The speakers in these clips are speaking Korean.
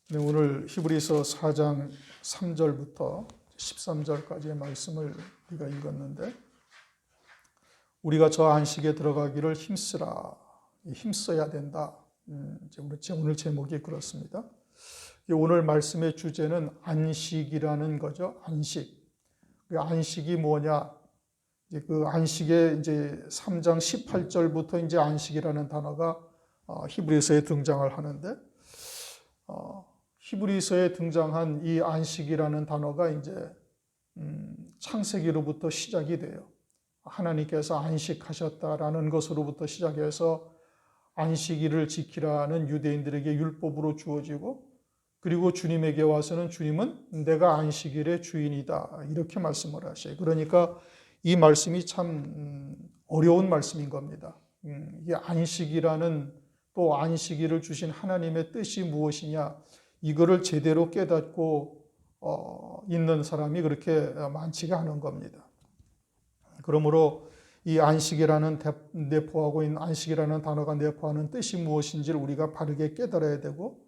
네, 오늘 히브리서 4장 3절부터 13절까지의 말씀을 우리가 읽었는데, 우리가 저 안식에 들어가기를 힘써야 된다. 오늘 제목이 그렇습니다. 오늘 말씀의 주제는 안식이라는 거죠. 안식. 그 안식이 뭐냐? 그 안식의 이제 3장 18절부터 이제 안식이라는 단어가 히브리서에 등장을 하는데, 히브리서에 등장한 이 안식이라는 단어가 이제 창세기로부터 시작이 돼요. 하나님께서 안식하셨다라는 것으로부터 시작해서 안식일을 지키라는 유대인들에게 율법으로 주어지고, 그리고 주님에게 와서는 주님은 내가 안식일의 주인이다 이렇게 말씀을 하셔요. 그러니까 이 말씀이 참 어려운 말씀인 겁니다. 이 안식이라는, 또 안식일을 주신 하나님의 뜻이 무엇이냐, 이거를 제대로 깨닫고 있는 사람이 그렇게 많지가 않은 겁니다. 그러므로 이 안식이라는 내포하고 있는 안식이라는 단어가 내포하는 뜻이 무엇인지를 우리가 바르게 깨달아야 되고,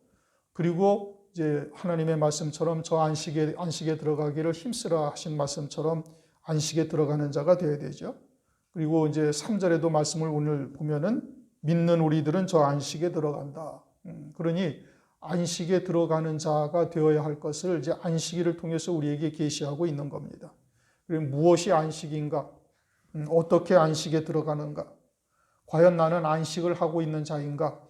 그리고 이제 하나님의 말씀처럼 저 안식에 들어가기를 힘쓰라 하신 말씀처럼 안식에 들어가는 자가 되어야 되죠. 그리고 이제 3절에도 말씀을 오늘 보면은 믿는 우리들은 저 안식에 들어간다. 그러니 안식에 들어가는 자가 되어야 할 것을 이제 안식일을 통해서 우리에게 계시하고 있는 겁니다. 그리고 무엇이 안식인가? 어떻게 안식에 들어가는가? 과연 나는 안식을 하고 있는 자인가?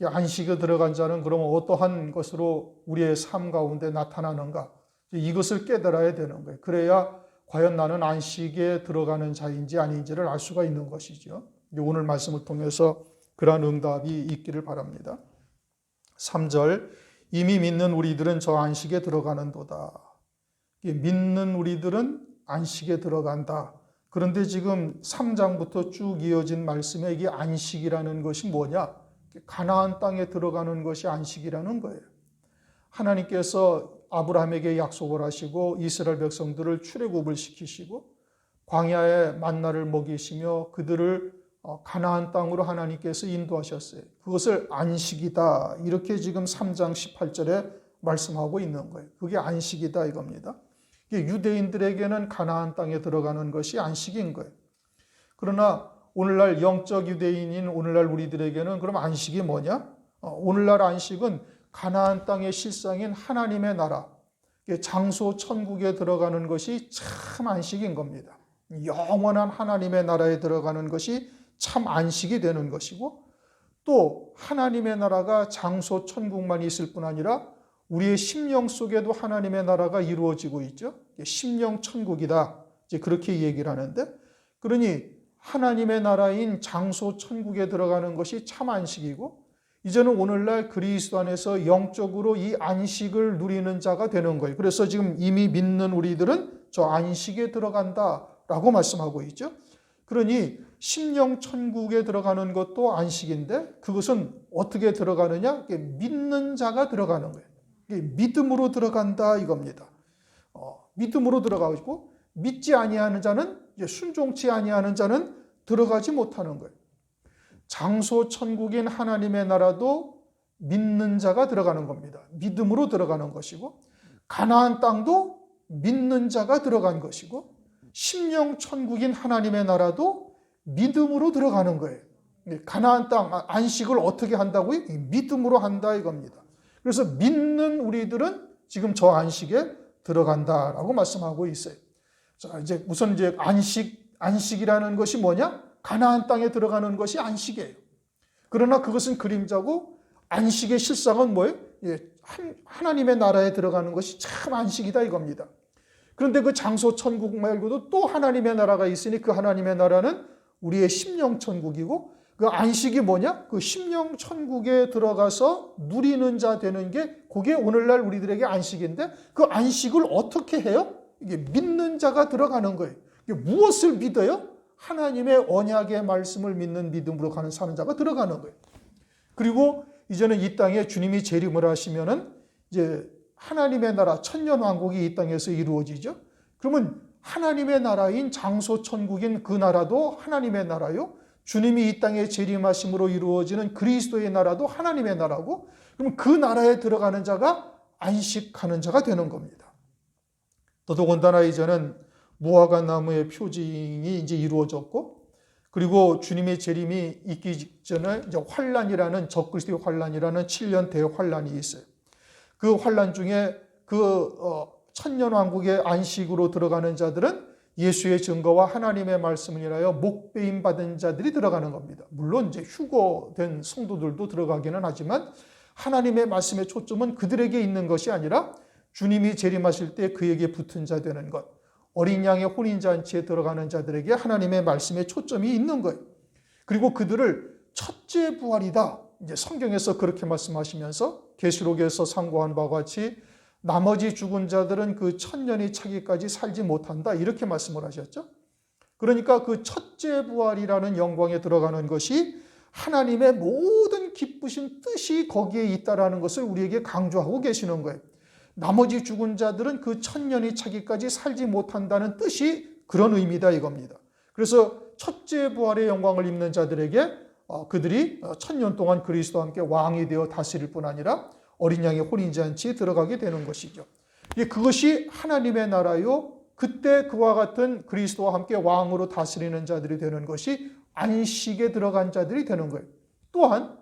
안식에 들어간 자는 그러면 어떠한 것으로 우리의 삶 가운데 나타나는가? 이것을 깨달아야 되는 거예요. 그래야 과연 나는 안식에 들어가는 자인지 아닌지를 알 수가 있는 것이죠. 오늘 말씀을 통해서 그러한 응답이 있기를 바랍니다. 3절, 이미 믿는 우리들은 저 안식에 들어가는도다. 믿는 우리들은 안식에 들어간다. 그런데 지금 3장부터 쭉 이어진 말씀에 이게 안식이라는 것이 뭐냐? 가나안 땅에 들어가는 것이 안식이라는 거예요. 하나님께서 아브라함에게 약속을 하시고 이스라엘 백성들을 출애굽을 시키시고 광야에 만나를 먹이시며 그들을 가나안 땅으로 하나님께서 인도하셨어요. 그것을 안식이다 이렇게 지금 3장 18절에 말씀하고 있는 거예요. 그게 안식이다 이겁니다. 유대인들에게는 가나안 땅에 들어가는 것이 안식인 거예요. 그러나 오늘날 영적 유대인인 오늘날 우리들에게는 그럼 안식이 뭐냐? 오늘날 안식은 가나안 땅의 실상인 하나님의 나라, 장소 천국에 들어가는 것이 참 안식인 겁니다. 영원한 하나님의 나라에 들어가는 것이 참 안식이 되는 것이고, 또 하나님의 나라가 장소 천국만 있을 뿐 아니라 우리의 심령 속에도 하나님의 나라가 이루어지고 있죠. 심령 천국이다 이제 그렇게 얘기를 하는데, 그러니 하나님의 나라인 장소 천국에 들어가는 것이 참 안식이고, 이제는 오늘날 그리스도 안에서 영적으로 이 안식을 누리는 자가 되는 거예요. 그래서 지금 이미 믿는 우리들은 저 안식에 들어간다라고 말씀하고 있죠. 그러니 심령 천국에 들어가는 것도 안식인데, 그것은 어떻게 들어가느냐? 믿는 자가 들어가는 거예요. 믿음으로 들어간다 이겁니다. 믿음으로 들어가고, 믿지 아니하는 자는, 순종치 아니하는 자는 들어가지 못하는 거예요. 장소 천국인 하나님의 나라도 믿는 자가 들어가는 겁니다. 믿음으로 들어가는 것이고, 가나안 땅도 믿는 자가 들어간 것이고, 심령 천국인 하나님의 나라도 믿음으로 들어가는 거예요. 가나안 땅 안식을 어떻게 한다고요? 믿음으로 한다 이겁니다. 그래서 믿는 우리들은 지금 저 안식에 들어간다라고 말씀하고 있어요. 자, 이제 우선 이제 안식이라는 것이 뭐냐? 가나안 땅에 들어가는 것이 안식이에요. 그러나 그것은 그림자고, 안식의 실상은 뭐예요? 하나님의 나라에 들어가는 것이 참 안식이다 이겁니다. 그런데 그 장소 천국 말고도 또 하나님의 나라가 있으니 그 하나님의 나라는 우리의 심령 천국이고, 그 안식이 뭐냐? 그 심령 천국에 들어가서 누리는 자 되는 게, 그게 오늘날 우리들에게 안식인데, 그 안식을 어떻게 해요? 이게 믿는 자가 들어가는 거예요. 이게 무엇을 믿어요? 하나님의 언약의 말씀을 믿는 믿음으로 사는 자가 들어가는 거예요. 그리고 이제는 이 땅에 주님이 재림을 하시면은 이제 하나님의 나라, 천년 왕국이 이 땅에서 이루어지죠. 그러면 하나님의 나라인 장소 천국인 그 나라도 하나님의 나라요. 주님이 이 땅에 재림하심으로 이루어지는 그리스도의 나라도 하나님의 나라고, 그럼 그 나라에 들어가는 자가 안식하는 자가 되는 겁니다. 더더군다나 이제는 무화과 나무의 표징이 이제 이루어졌고, 그리고 주님의 재림이 있기 직전에 이제 환란이라는 적그리스도의 환란이라는 7년 대환란이 있어요. 그 환란 중에 그 천년왕국의 안식으로 들어가는 자들은 예수의 증거와 하나님의 말씀을 인하여 목배임 받은 자들이 들어가는 겁니다. 물론 이제 휴거된 성도들도 들어가기는 하지만 하나님의 말씀의 초점은 그들에게 있는 것이 아니라 주님이 재림하실 때 그에게 붙은 자 되는 것, 어린 양의 혼인잔치에 들어가는 자들에게 하나님의 말씀의 초점이 있는 거예요. 그리고 그들을 첫째 부활이다. 이제 성경에서 그렇게 말씀하시면서 계시록에서 상고한 바와 같이 나머지 죽은 자들은 그 천년이 차기까지 살지 못한다. 이렇게 말씀을 하셨죠. 그러니까 그 첫째 부활이라는 영광에 들어가는 것이 하나님의 모든 기쁘신 뜻이 거기에 있다라는 것을 우리에게 강조하고 계시는 거예요. 나머지 죽은 자들은 그 천년이 차기까지 살지 못한다는 뜻이 그런 의미다 이겁니다. 그래서 첫째 부활의 영광을 입는 자들에게 그들이 천년 동안 그리스도와 함께 왕이 되어 다스릴 뿐 아니라 어린 양의 혼인잔치에 들어가게 되는 것이죠. 그것이 하나님의 나라요. 그때 그와 같은 그리스도와 함께 왕으로 다스리는 자들이 되는 것이 안식에 들어간 자들이 되는 거예요. 또한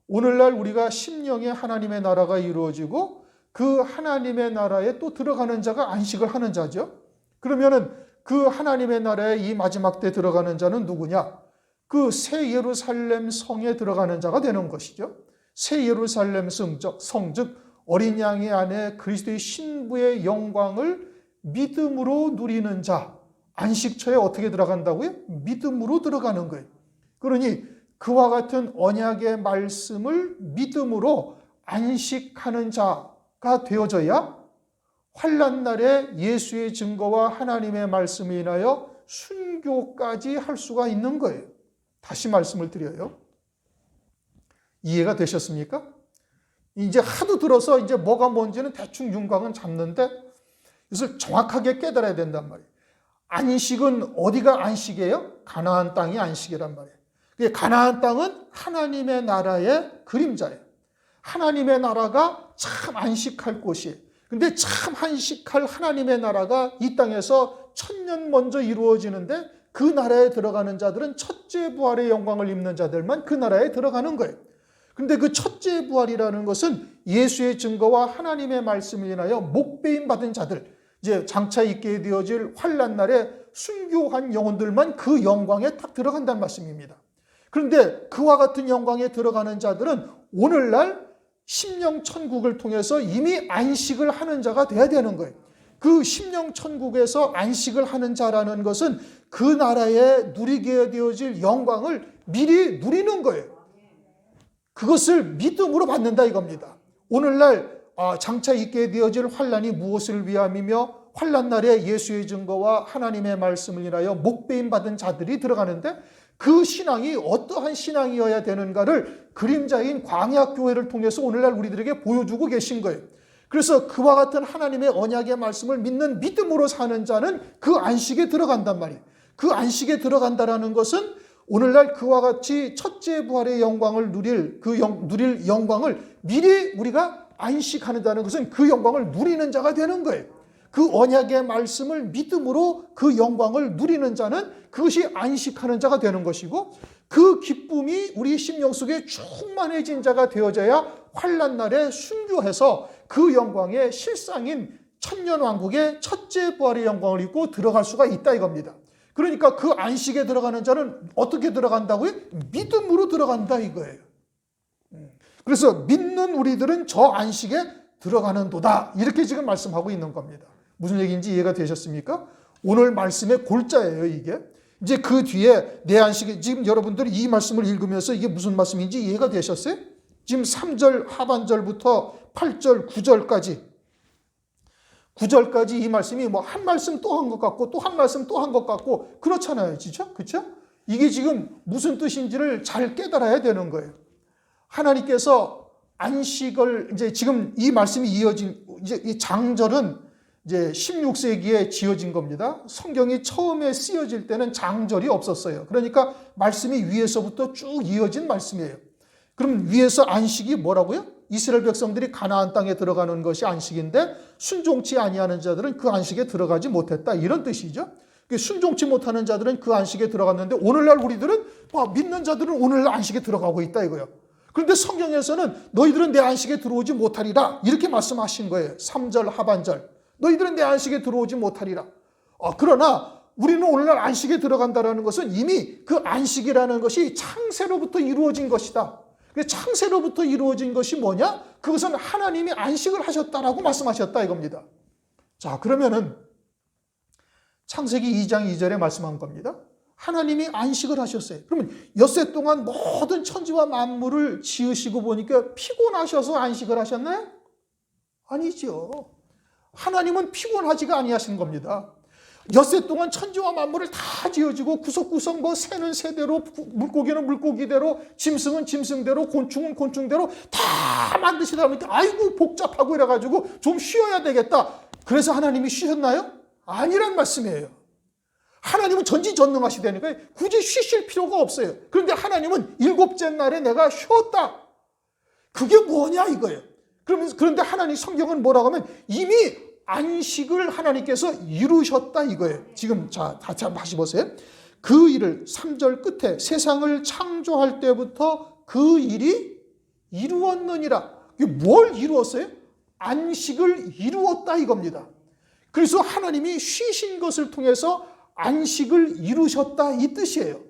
오늘날 우리가 심령의 하나님의 나라가 이루어지고 그 하나님의 나라에 또 들어가는 자가 안식을 하는 자죠. 그러면은 그 하나님의 나라에 이 마지막 때 들어가는 자는 누구냐? 그 새 예루살렘 성에 들어가는 자가 되는 것이죠. 새 예루살렘 성, 즉 어린 양의 안에 그리스도의 신부의 영광을 믿음으로 누리는 자, 안식처에 어떻게 들어간다고요? 믿음으로 들어가는 거예요. 그러니 그와 같은 언약의 말씀을 믿음으로 안식하는 자가 되어져야 환난 날에 예수의 증거와 하나님의 말씀을 인하여 순교까지 할 수가 있는 거예요. 다시 말씀을 드려요. 이해가 되셨습니까? 이제 하도 들어서 이제 뭐가 뭔지는 대충 윤곽은 잡는데 이것을 정확하게 깨달아야 된단 말이에요. 안식은 어디가 안식이에요? 가나안 땅이 안식이란 말이에요. 가나안 땅은 하나님의 나라의 그림자예요. 하나님의 나라가 참 안식할 곳이에요. 근데 참 안식할 하나님의 나라가 이 땅에서 천년 먼저 이루어지는데 그 나라에 들어가는 자들은 첫째 부활의 영광을 입는 자들만 그 나라에 들어가는 거예요. 근데 그 첫째 부활이라는 것은 예수의 증거와 하나님의 말씀을 인하여 목배임 받은 자들, 이제 장차 있게 되어질 환난 날에 순교한 영혼들만 그 영광에 딱 들어간다는 말씀입니다. 그런데 그와 같은 영광에 들어가는 자들은 오늘날 심령 천국을 통해서 이미 안식을 하는 자가 돼야 되는 거예요. 그 심령 천국에서 안식을 하는 자라는 것은 그 나라에 누리게 되어질 영광을 미리 누리는 거예요. 그것을 믿음으로 받는다 이겁니다. 오늘날 장차 있게 되어질 환난이 무엇을 위함이며 환난 날에 예수의 증거와 하나님의 말씀을 인하여 목배임 받은 자들이 들어가는데 그 신앙이 어떠한 신앙이어야 되는가를 그림자인 광야교회를 통해서 오늘날 우리들에게 보여주고 계신 거예요. 그래서 그와 같은 하나님의 언약의 말씀을 믿는 믿음으로 사는 자는 그 안식에 들어간단 말이에요. 그 안식에 들어간다라는 것은 오늘날 그와 같이 첫째 부활의 영광을 누릴 영광을 미리 우리가 안식하는다는 것은 그 영광을 누리는 자가 되는 거예요. 그 언약의 말씀을 믿음으로 그 영광을 누리는 자는 그것이 안식하는 자가 되는 것이고 그 기쁨이 우리 심령 속에 충만해진 자가 되어져야 환난 날에 순교해서 그 영광의 실상인 천년왕국의 첫째 부활의 영광을 입고 들어갈 수가 있다 이겁니다. 그러니까 그 안식에 들어가는 자는 어떻게 들어간다고요? 믿음으로 들어간다 이거예요. 그래서 믿는 우리들은 저 안식에 들어가는 도다. 이렇게 지금 말씀하고 있는 겁니다. 무슨 얘기인지 이해가 되셨습니까? 오늘 말씀의 골자예요, 이게. 이제 그 뒤에 내 안식에, 지금 여러분들이 이 말씀을 읽으면서 이게 무슨 말씀인지 이해가 되셨어요? 지금 3절 하반절부터 8절, 9절까지 이 말씀이 뭐 한 말씀 또 한 것 같고 또 한 말씀 또 한 것 같고 그렇잖아요. 그렇죠? 이게 지금 무슨 뜻인지를 잘 깨달아야 되는 거예요. 하나님께서 안식을 이제 지금 이 말씀이 이어진 이제 이 장절은 이제 16세기에 지어진 겁니다. 성경이 처음에 쓰여질 때는 장절이 없었어요. 그러니까 말씀이 위에서부터 쭉 이어진 말씀이에요. 그럼 위에서 안식이 뭐라고요? 이스라엘 백성들이 가나안 땅에 들어가는 것이 안식인데 순종치 아니하는 자들은 그 안식에 들어가지 못했다. 이런 뜻이죠. 순종치 못하는 자들은 그 안식에 들어갔는데 오늘날 우리들은 믿는 자들은 오늘날 안식에 들어가고 있다 이거예요. 그런데 성경에서는 너희들은 내 안식에 들어오지 못하리라 이렇게 말씀하신 거예요. 3절 하반절. 너희들은 내 안식에 들어오지 못하리라. 그러나 우리는 오늘날 안식에 들어간다는 것은 이미 그 안식이라는 것이 창세로부터 이루어진 것이다. 창세로부터 이루어진 것이 뭐냐? 그것은 하나님이 안식을 하셨다라고 말씀하셨다 이겁니다. 자, 그러면은 창세기 2장 2절에 말씀한 겁니다. 하나님이 안식을 하셨어요. 그러면 엿새 동안 모든 천지와 만물을 지으시고 보니까 피곤하셔서 안식을 하셨나요? 아니죠. 하나님은 피곤하지가 아니하신 겁니다. 엿새 동안 천지와 만물을 다 지어지고 구석구석 새는 새대로, 물고기는 물고기대로, 짐승은 짐승대로, 곤충은 곤충대로 다 만드시다 보니까 아이고 복잡하고 이래가지고 좀 쉬어야 되겠다. 그래서 하나님이 쉬셨나요? 아니란 말씀이에요. 하나님은 전지전능하시다니까 굳이 쉬실 필요가 없어요. 그런데 하나님은 일곱째 날에 내가 쉬었다. 그게 뭐냐 이거예요. 그런데 하나님 성경은 뭐라고 하면 이미 안식을 하나님께서 이루셨다 이거예요. 지금 자 다시 한번 보세요. 그 일을 3절 끝에 세상을 창조할 때부터 그 일이 이루었느니라. 이게 뭘 이루었어요? 안식을 이루었다 이겁니다. 그래서 하나님이 쉬신 것을 통해서 안식을 이루셨다 이 뜻이에요.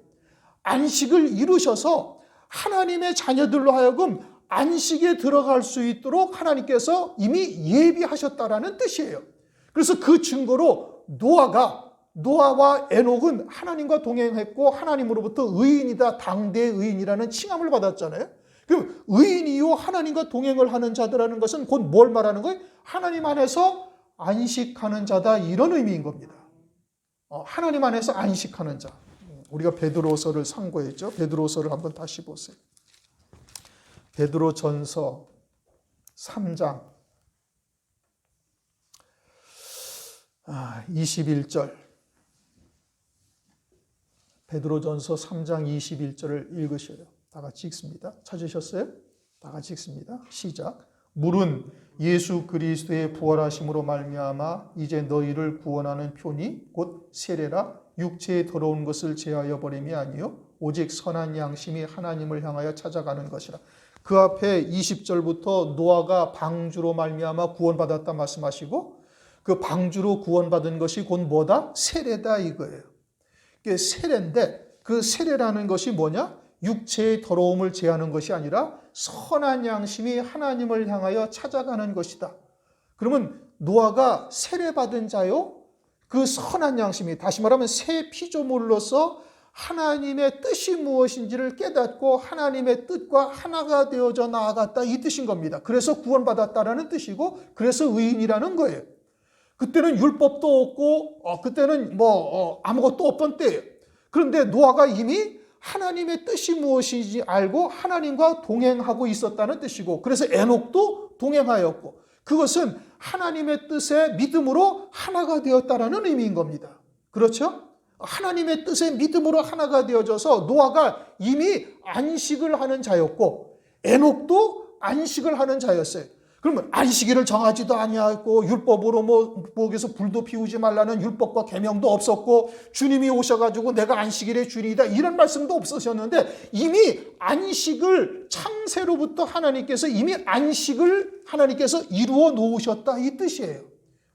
안식을 이루셔서 하나님의 자녀들로 하여금 안식에 들어갈 수 있도록 하나님께서 이미 예비하셨다라는 뜻이에요. 그래서 그 증거로 노아와 에녹은 하나님과 동행했고 하나님으로부터 의인이다, 당대 의인이라는 칭함을 받았잖아요. 그럼 의인이요 하나님과 동행을 하는 자들라는 것은 곧 뭘 말하는 거예요? 하나님 안에서 안식하는 자다 이런 의미인 겁니다. 하나님 안에서 안식하는 자. 우리가 베드로서를 상고했죠. 베드로서를 한번 다시 보세요. 베드로전서 3장 21절. 베드로전서 3장 21절을 읽으셔요. 다 같이 읽습니다. 찾으셨어요? 다 같이 읽습니다. 시작. 물은 예수 그리스도의 부활하심으로 말미암아 이제 너희를 구원하는 표니 곧 세례라 육체에 더러운 것을 제하여 버림이 아니요 오직 선한 양심이 하나님을 향하여 찾아가는 것이라. 그 앞에 20절부터 노아가 방주로 말미암아 구원받았다 말씀하시고 그 방주로 구원받은 것이 곧 뭐다? 세례다 이거예요. 이게 세례인데 그 세례라는 것이 뭐냐? 육체의 더러움을 제하는 것이 아니라 선한 양심이 하나님을 향하여 찾아가는 것이다. 그러면 노아가 세례받은 자요? 그 선한 양심이 다시 말하면 새 피조물로서 하나님의 뜻이 무엇인지를 깨닫고 하나님의 뜻과 하나가 되어져 나아갔다 이 뜻인 겁니다. 그래서 구원받았다라는 뜻이고 그래서 의인이라는 거예요. 그때는 율법도 없고 그때는 아무것도 없던 때예요. 그런데 노아가 이미 하나님의 뜻이 무엇인지 알고 하나님과 동행하고 있었다는 뜻이고 그래서 에녹도 동행하였고 그것은 하나님의 뜻에 믿음으로 하나가 되었다라는 의미인 겁니다. 그렇죠? 하나님의 뜻에 믿음으로 하나가 되어져서 노아가 이미 안식을 하는 자였고 에녹도 안식을 하는 자였어요. 그러면 안식일을 정하지도 아니하고 율법으로 목에서 불도 피우지 말라는 율법과 계명도 없었고 주님이 오셔가지고 내가 안식일의 주인이다 이런 말씀도 없으셨는데 이미 안식을 창세로부터 하나님께서 이미 안식을 하나님께서 이루어 놓으셨다 이 뜻이에요.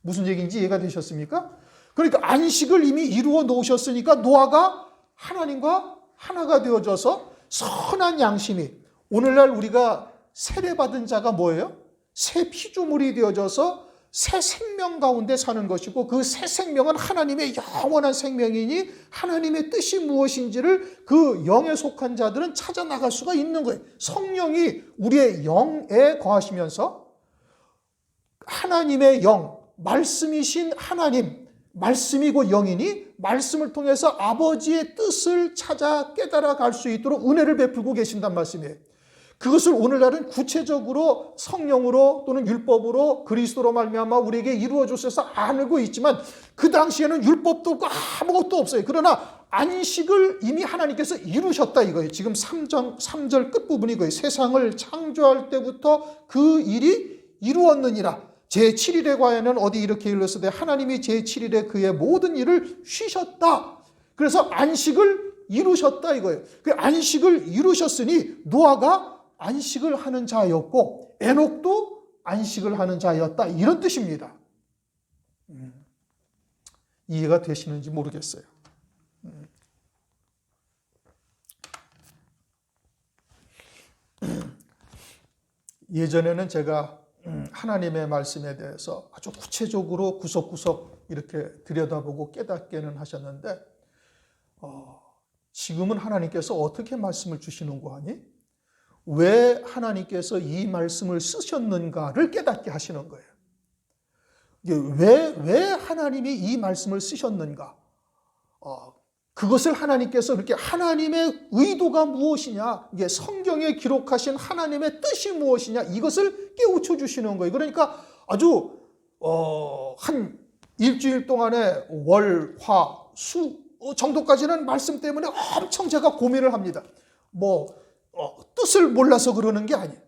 무슨 얘기인지 이해가 되셨습니까? 그러니까 안식을 이미 이루어 놓으셨으니까 노아가 하나님과 하나가 되어져서 선한 양심이 오늘날 우리가 세례받은 자가 뭐예요? 새 피조물이 되어져서 새 생명 가운데 사는 것이고 그 새 생명은 하나님의 영원한 생명이니 하나님의 뜻이 무엇인지를 그 영에 속한 자들은 찾아 나갈 수가 있는 거예요. 성령이 우리의 영에 거하시면서 하나님의 영, 말씀이신 하나님, 말씀이고 영이니 말씀을 통해서 아버지의 뜻을 찾아 깨달아 갈 수 있도록 은혜를 베풀고 계신단 말씀이에요. 그것을 오늘날은 구체적으로 성령으로 또는 율법으로 그리스도로 말미암아 우리에게 이루어 주셔서 알고 있지만 그 당시에는 율법도 없고 아무것도 없어요. 그러나 안식을 이미 하나님께서 이루셨다 이거예요. 지금 3절 끝부분이 거예요. 세상을 창조할 때부터 그 일이 이루었느니라. 제7일에 관해는 어디 이렇게 일렀으되 하나님이 제7일에 그의 모든 일을 쉬셨다. 그래서 안식을 이루셨다 이거예요. 그 안식을 이루셨으니 노아가 안식을 하는 자였고 에녹도 안식을 하는 자였다. 이런 뜻입니다. 이해가 되시는지 모르겠어요. 예전에는 제가 하나님의 말씀에 대해서 아주 구체적으로 구석구석 이렇게 들여다보고 깨닫게는 하셨는데 지금은 하나님께서 어떻게 말씀을 주시는고 하니 왜 하나님께서 이 말씀을 쓰셨는가를 깨닫게 하시는 거예요. 왜 하나님이 이 말씀을 쓰셨는가? 그것을 하나님께서 이렇게 하나님의 의도가 무엇이냐, 이게 성경에 기록하신 하나님의 뜻이 무엇이냐, 이것을 깨우쳐 주시는 거예요. 그러니까 아주 한 일주일 동안에 월, 화, 수 정도까지는 말씀 때문에 엄청 제가 고민을 합니다. 뜻을 몰라서 그러는 게 아니에요.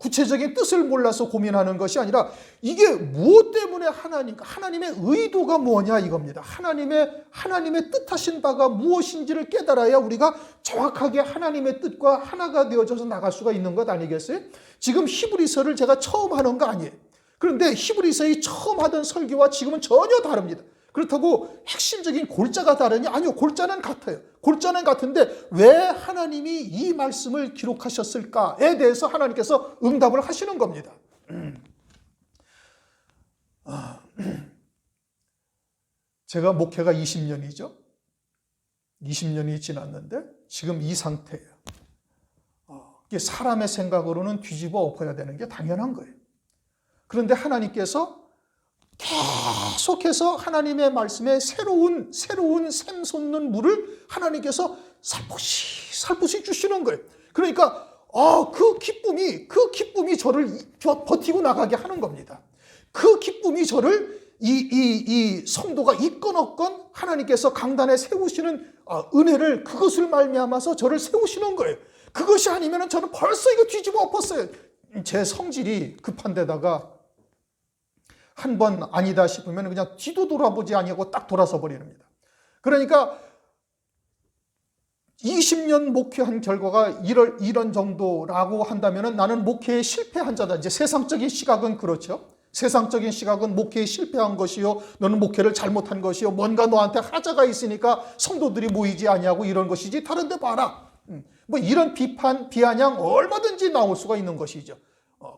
구체적인 뜻을 몰라서 고민하는 것이 아니라 이게 무엇 때문에 하나님의 의도가 뭐냐 이겁니다. 하나님의 뜻하신 바가 무엇인지를 깨달아야 우리가 정확하게 하나님의 뜻과 하나가 되어져서 나갈 수가 있는 것 아니겠어요? 지금 히브리서를 제가 처음 하는 거 아니에요. 그런데 히브리서의 처음 하던 설교와 지금은 전혀 다릅니다. 그렇다고 핵심적인 골자가 다르냐? 아니요, 골자는 같아요. 골자는 같은데 왜 하나님이 이 말씀을 기록하셨을까에 대해서 하나님께서 응답을 하시는 겁니다. 제가 목회가 20년이죠. 20년이 지났는데 지금 이 상태예요. 사람의 생각으로는 뒤집어 엎어야 되는 게 당연한 거예요. 그런데 하나님께서 계속해서 하나님의 말씀에 새로운 샘솟는 물을 하나님께서 살포시 주시는 거예요. 그러니까 그 기쁨이 저를 버티고 나가게 하는 겁니다. 그 기쁨이 저를 이 성도가 있건 없건 하나님께서 강단에 세우시는 은혜를 그것을 말미암아서 저를 세우시는 거예요. 그것이 아니면 저는 벌써 이거 뒤집어 엎었어요. 제 성질이 급한 데다가 한 번 아니다 싶으면 그냥 뒤도 돌아보지 아니하고 딱 돌아서 버립니다. 그러니까 20년 목회한 결과가 이런 정도라고 한다면 나는 목회에 실패한 자다. 이제 세상적인 시각은 그렇죠. 세상적인 시각은 목회에 실패한 것이요, 너는 목회를 잘못한 것이요, 뭔가 너한테 하자가 있으니까 성도들이 모이지 아니하고 이런 것이지 다른 데 봐라. 이런 비판, 비아냥 얼마든지 나올 수가 있는 것이죠.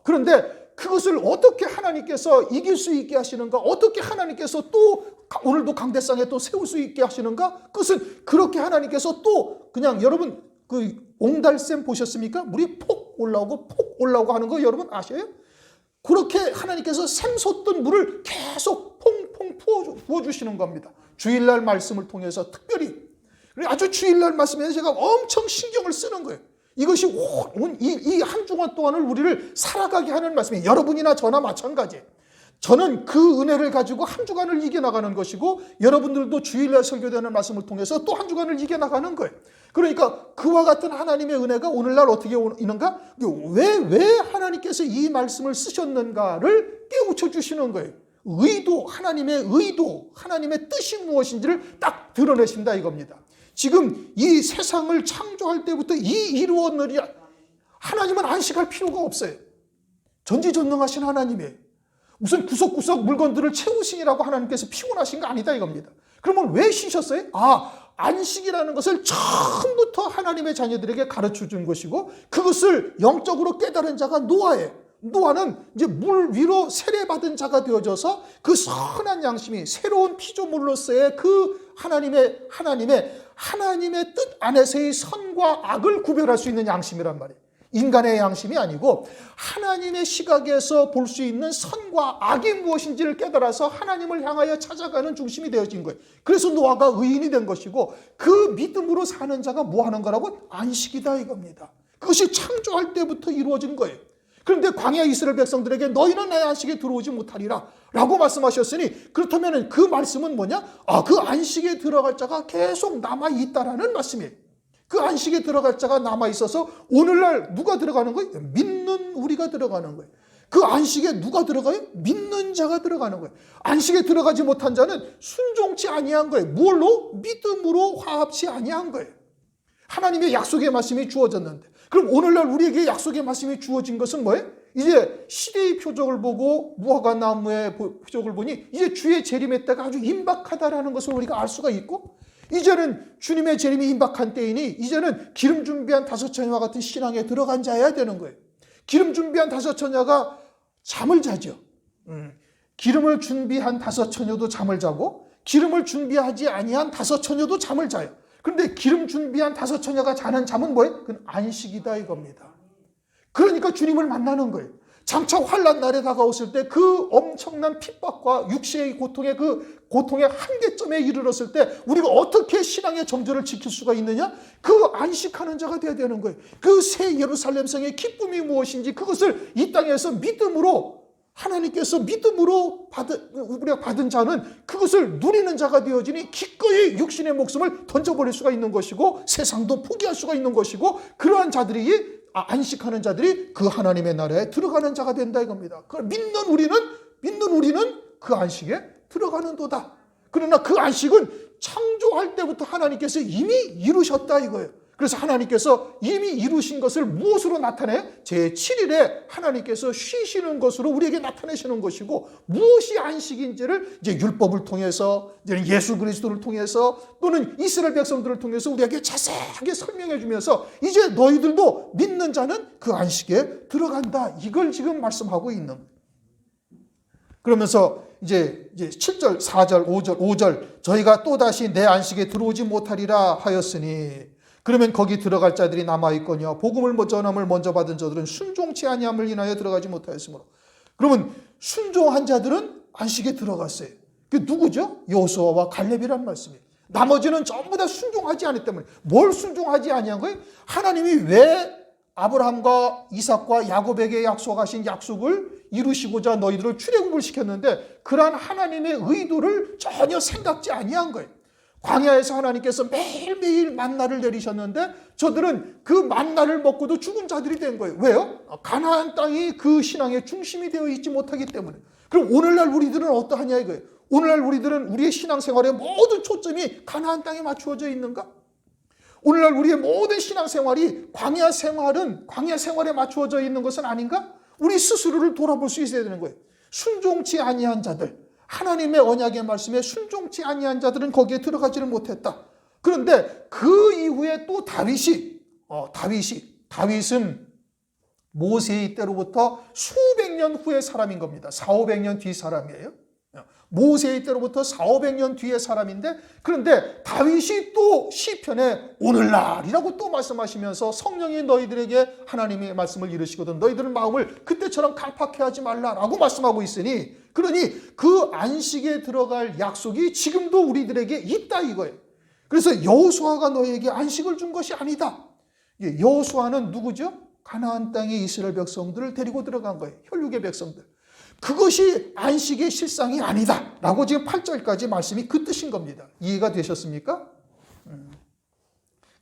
그런데 그것을 어떻게 하나님께서 이길 수 있게 하시는가? 어떻게 하나님께서 또 오늘도 강대상에 또 세울 수 있게 하시는가? 그것은 그렇게 하나님께서 또 그냥 여러분 그 옹달샘 보셨습니까? 물이 폭 올라오고 하는 거 여러분 아셔요? 그렇게 하나님께서 샘솟던 물을 계속 퐁퐁 부어주시는 겁니다. 주일날 말씀을 통해서 특별히 아주 주일날 말씀에서 제가 엄청 신경을 쓰는 거예요. 이것이 이 한 주간 동안을 우리를 살아가게 하는 말씀이에요. 여러분이나 저나 마찬가지예요. 저는 그 은혜를 가지고 한 주간을 이겨나가는 것이고 여러분들도 주일날 설교되는 말씀을 통해서 또 한 주간을 이겨나가는 거예요. 그러니까 그와 같은 하나님의 은혜가 오늘날 어떻게 있는가? 왜 하나님께서 이 말씀을 쓰셨는가를 깨우쳐 주시는 거예요. 하나님의 의도, 하나님의 뜻이 무엇인지를 딱 드러내신다 이겁니다. 지금 이 세상을 창조할 때부터 이루었느니라. 하나님은 안식할 필요가 없어요. 전지전능하신 하나님이에요. 무슨 구석구석 물건들을 채우시니라고 하나님께서 피곤하신 거 아니다 이겁니다. 그러면 왜 쉬셨어요? 안식이라는 것을 처음부터 하나님의 자녀들에게 가르쳐 준 것이고 그것을 영적으로 깨달은 자가 노아예요. 노아는 이제 물 위로 세례받은 자가 되어져서 그 선한 양심이 새로운 피조물로서의 그 하나님의 뜻 안에서의 선과 악을 구별할 수 있는 양심이란 말이에요. 인간의 양심이 아니고 하나님의 시각에서 볼 수 있는 선과 악이 무엇인지를 깨달아서 하나님을 향하여 찾아가는 중심이 되어진 거예요. 그래서 노아가 의인이 된 것이고 그 믿음으로 사는 자가 뭐 하는 거라고? 안식이다 이겁니다. 그것이 창조할 때부터 이루어진 거예요. 그런데 광야 이스라엘 백성들에게 너희는 내 안식에 들어오지 못하리라 라고 말씀하셨으니, 그렇다면 그 말씀은 뭐냐? 그 안식에 들어갈 자가 계속 남아있다라는 말씀이에요. 그 안식에 들어갈 자가 남아있어서 오늘날 누가 들어가는 거예요? 믿는 우리가 들어가는 거예요. 그 안식에 누가 들어가요? 믿는 자가 들어가는 거예요. 안식에 들어가지 못한 자는 순종치 아니한 거예요. 뭘로? 믿음으로 화합치 아니한 거예요. 하나님의 약속의 말씀이 주어졌는데, 그럼 오늘날 우리에게 약속의 말씀이 주어진 것은 뭐예요? 이제 시대의 표적을 보고, 무화과 나무의 표적을 보니 이제 주의 재림의 때가 아주 임박하다라는 것을 우리가 알 수가 있고, 이제는 주님의 재림이 임박한 때이니 이제는 기름 준비한 다섯 처녀와 같은 신앙에 들어간 자여야 되는 거예요. 기름 준비한 다섯 처녀가 잠을 자죠. 기름을 준비한 다섯 처녀도 잠을 자고, 기름을 준비하지 아니한 다섯 처녀도 잠을 자요. 그런데 기름 준비한 다섯 처녀가 자는 잠은 뭐예요? 그건 안식이다 이겁니다. 그러니까 주님을 만나는 거예요. 장차 환난 날에 다가왔을 때 그 엄청난 핍박과 육체의 고통의 그 고통의 한계점에 이르렀을 때 우리가 어떻게 신앙의 정절을 지킬 수가 있느냐? 그 안식하는 자가 되어야 되는 거예요. 그 새 예루살렘 성의 기쁨이 무엇인지 그것을 이 땅에서 믿음으로, 하나님께서 믿음으로 우리가 받은 자는 그것을 누리는 자가 되어지니 기꺼이 육신의 목숨을 던져버릴 수가 있는 것이고, 세상도 포기할 수가 있는 것이고, 그러한 자들이, 안식하는 자들이 그 하나님의 나라에 들어가는 자가 된다 이겁니다. 그걸 믿는 우리는 그 안식에 들어가는도다. 그러나 그 안식은 창조할 때부터 하나님께서 이미 이루셨다 이거예요. 그래서 하나님께서 이미 이루신 것을 무엇으로 나타내요? 제7일에 하나님께서 쉬시는 것으로 우리에게 나타내시는 것이고, 무엇이 안식인지를 이제 율법을 통해서, 이제 예수 그리스도를 통해서, 또는 이스라엘 백성들을 통해서 우리에게 자세하게 설명해 주면서 이제 너희들도 믿는 자는 그 안식에 들어간다. 이걸 지금 말씀하고 있는 거예요. 그러면서 이제 7절, 4절, 5절 저희가 또다시 내 안식에 들어오지 못하리라 하였으니, 그러면 거기 들어갈 자들이 남아있거니와 복음을 전함을 먼저 받은 자들은 순종치 아니함을 인하여 들어가지 못하였으므로. 그러면 순종한 자들은 안식에 들어갔어요. 그게 누구죠? 여호수아와 갈렙이란 말씀이에요. 나머지는 전부 다 순종하지 않았기 때문에. 뭘 순종하지 아니한 거예요? 하나님이 왜 아브라함과 이삭과 야곱에게 약속하신 약속을 이루시고자 너희들을 출애굽을 시켰는데, 그러한 하나님의 의도를 전혀 생각지 아니한 거예요. 광야에서 하나님께서 매일매일 만나를 내리셨는데 저들은 그 만나를 먹고도 죽은 자들이 된 거예요. 왜요? 가나안 땅이 그 신앙의 중심이 되어 있지 못하기 때문에. 그럼 오늘날 우리들은 어떠하냐 이거예요. 오늘날 우리들은 우리의 신앙생활의 모든 초점이 가나안 땅에 맞추어져 있는가? 오늘날 우리의 모든 신앙생활이 광야 생활에 맞추어져 있는 것은 아닌가? 우리 스스로를 돌아볼 수 있어야 되는 거예요. 순종치 아니한 자들, 하나님의 언약의 말씀에 순종치 아니한 자들은 거기에 들어가지를 못했다. 그런데 그 이후에 또 다윗은 모세의 때로부터 수백 년 후의 사람인 겁니다. 400~500년 뒤 사람이에요. 모세의 때로부터 400~500년 뒤의 사람인데, 그런데 다윗이 또 시편에 오늘날이라고 또 말씀하시면서 성령이 너희들에게 하나님의 말씀을 이르시거든 너희들은 마음을 그때처럼 강팍해 하지 말라라고 말씀하고 있으니, 그러니 그 안식에 들어갈 약속이 지금도 우리들에게 있다 이거예요. 그래서 여호수아가 너희에게 안식을 준 것이 아니다. 여호수아는 누구죠? 가나안 땅에 이스라엘 백성들을 데리고 들어간 거예요. 혈육의 백성들. 그것이 안식의 실상이 아니다 라고 지금 8절까지 말씀이 그 뜻인 겁니다. 이해가 되셨습니까?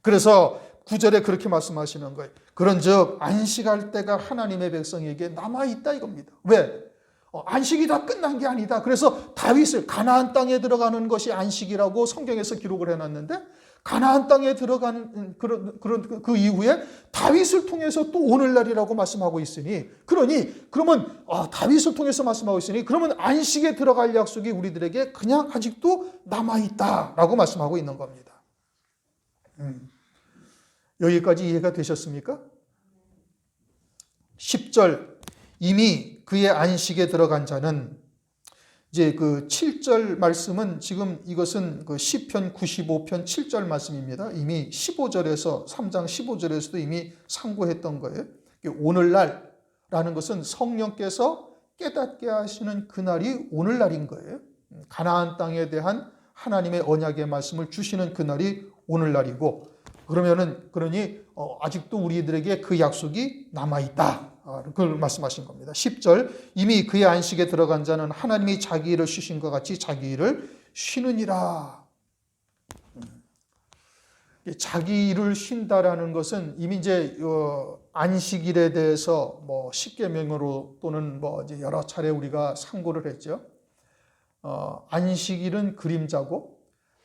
그래서 9절에 그렇게 말씀하시는 거예요. 그런즉 안식할 때가 하나님의 백성에게 남아있다 이겁니다. 왜? 안식이 다 끝난 게 아니다. 그래서 다윗을 가나안 땅에 들어가는 것이 안식이라고 성경에서 기록을 해놨는데, 가나안 땅에 들어간 그 이후에 다윗을 통해서 또 오늘날이라고 말씀하고 있으니, 그러면 다윗을 통해서 말씀하고 있으니, 그러면 안식에 들어갈 약속이 우리들에게 그냥 아직도 남아있다라고 말씀하고 있는 겁니다. 여기까지 이해가 되셨습니까? 10절 이미 그의 안식에 들어간 자는, 이제 그 7절 말씀은 지금 이것은 그 시편 95편 7절 말씀입니다. 이미 15절에서 3장 15절에서도 이미 상고했던 거예요. 오늘날라는 것은 성령께서 깨닫게 하시는 그날이 오늘날인 거예요. 가나안 땅에 대한 하나님의 언약의 말씀을 주시는 그날이 오늘날이고, 그러니 아직도 우리들에게 그 약속이 남아있다 그걸 말씀하신 겁니다. 10절 이미 그의 안식에 들어간 자는 하나님이 자기 일을 쉬신 것 같이 자기 일을 쉬느니라. 자기 일을 쉰다라는 것은 이미 이제 안식일에 대해서 뭐 십계명으로 또는 뭐 이제 여러 차례 우리가 상고를 했죠. 안식일은 그림자고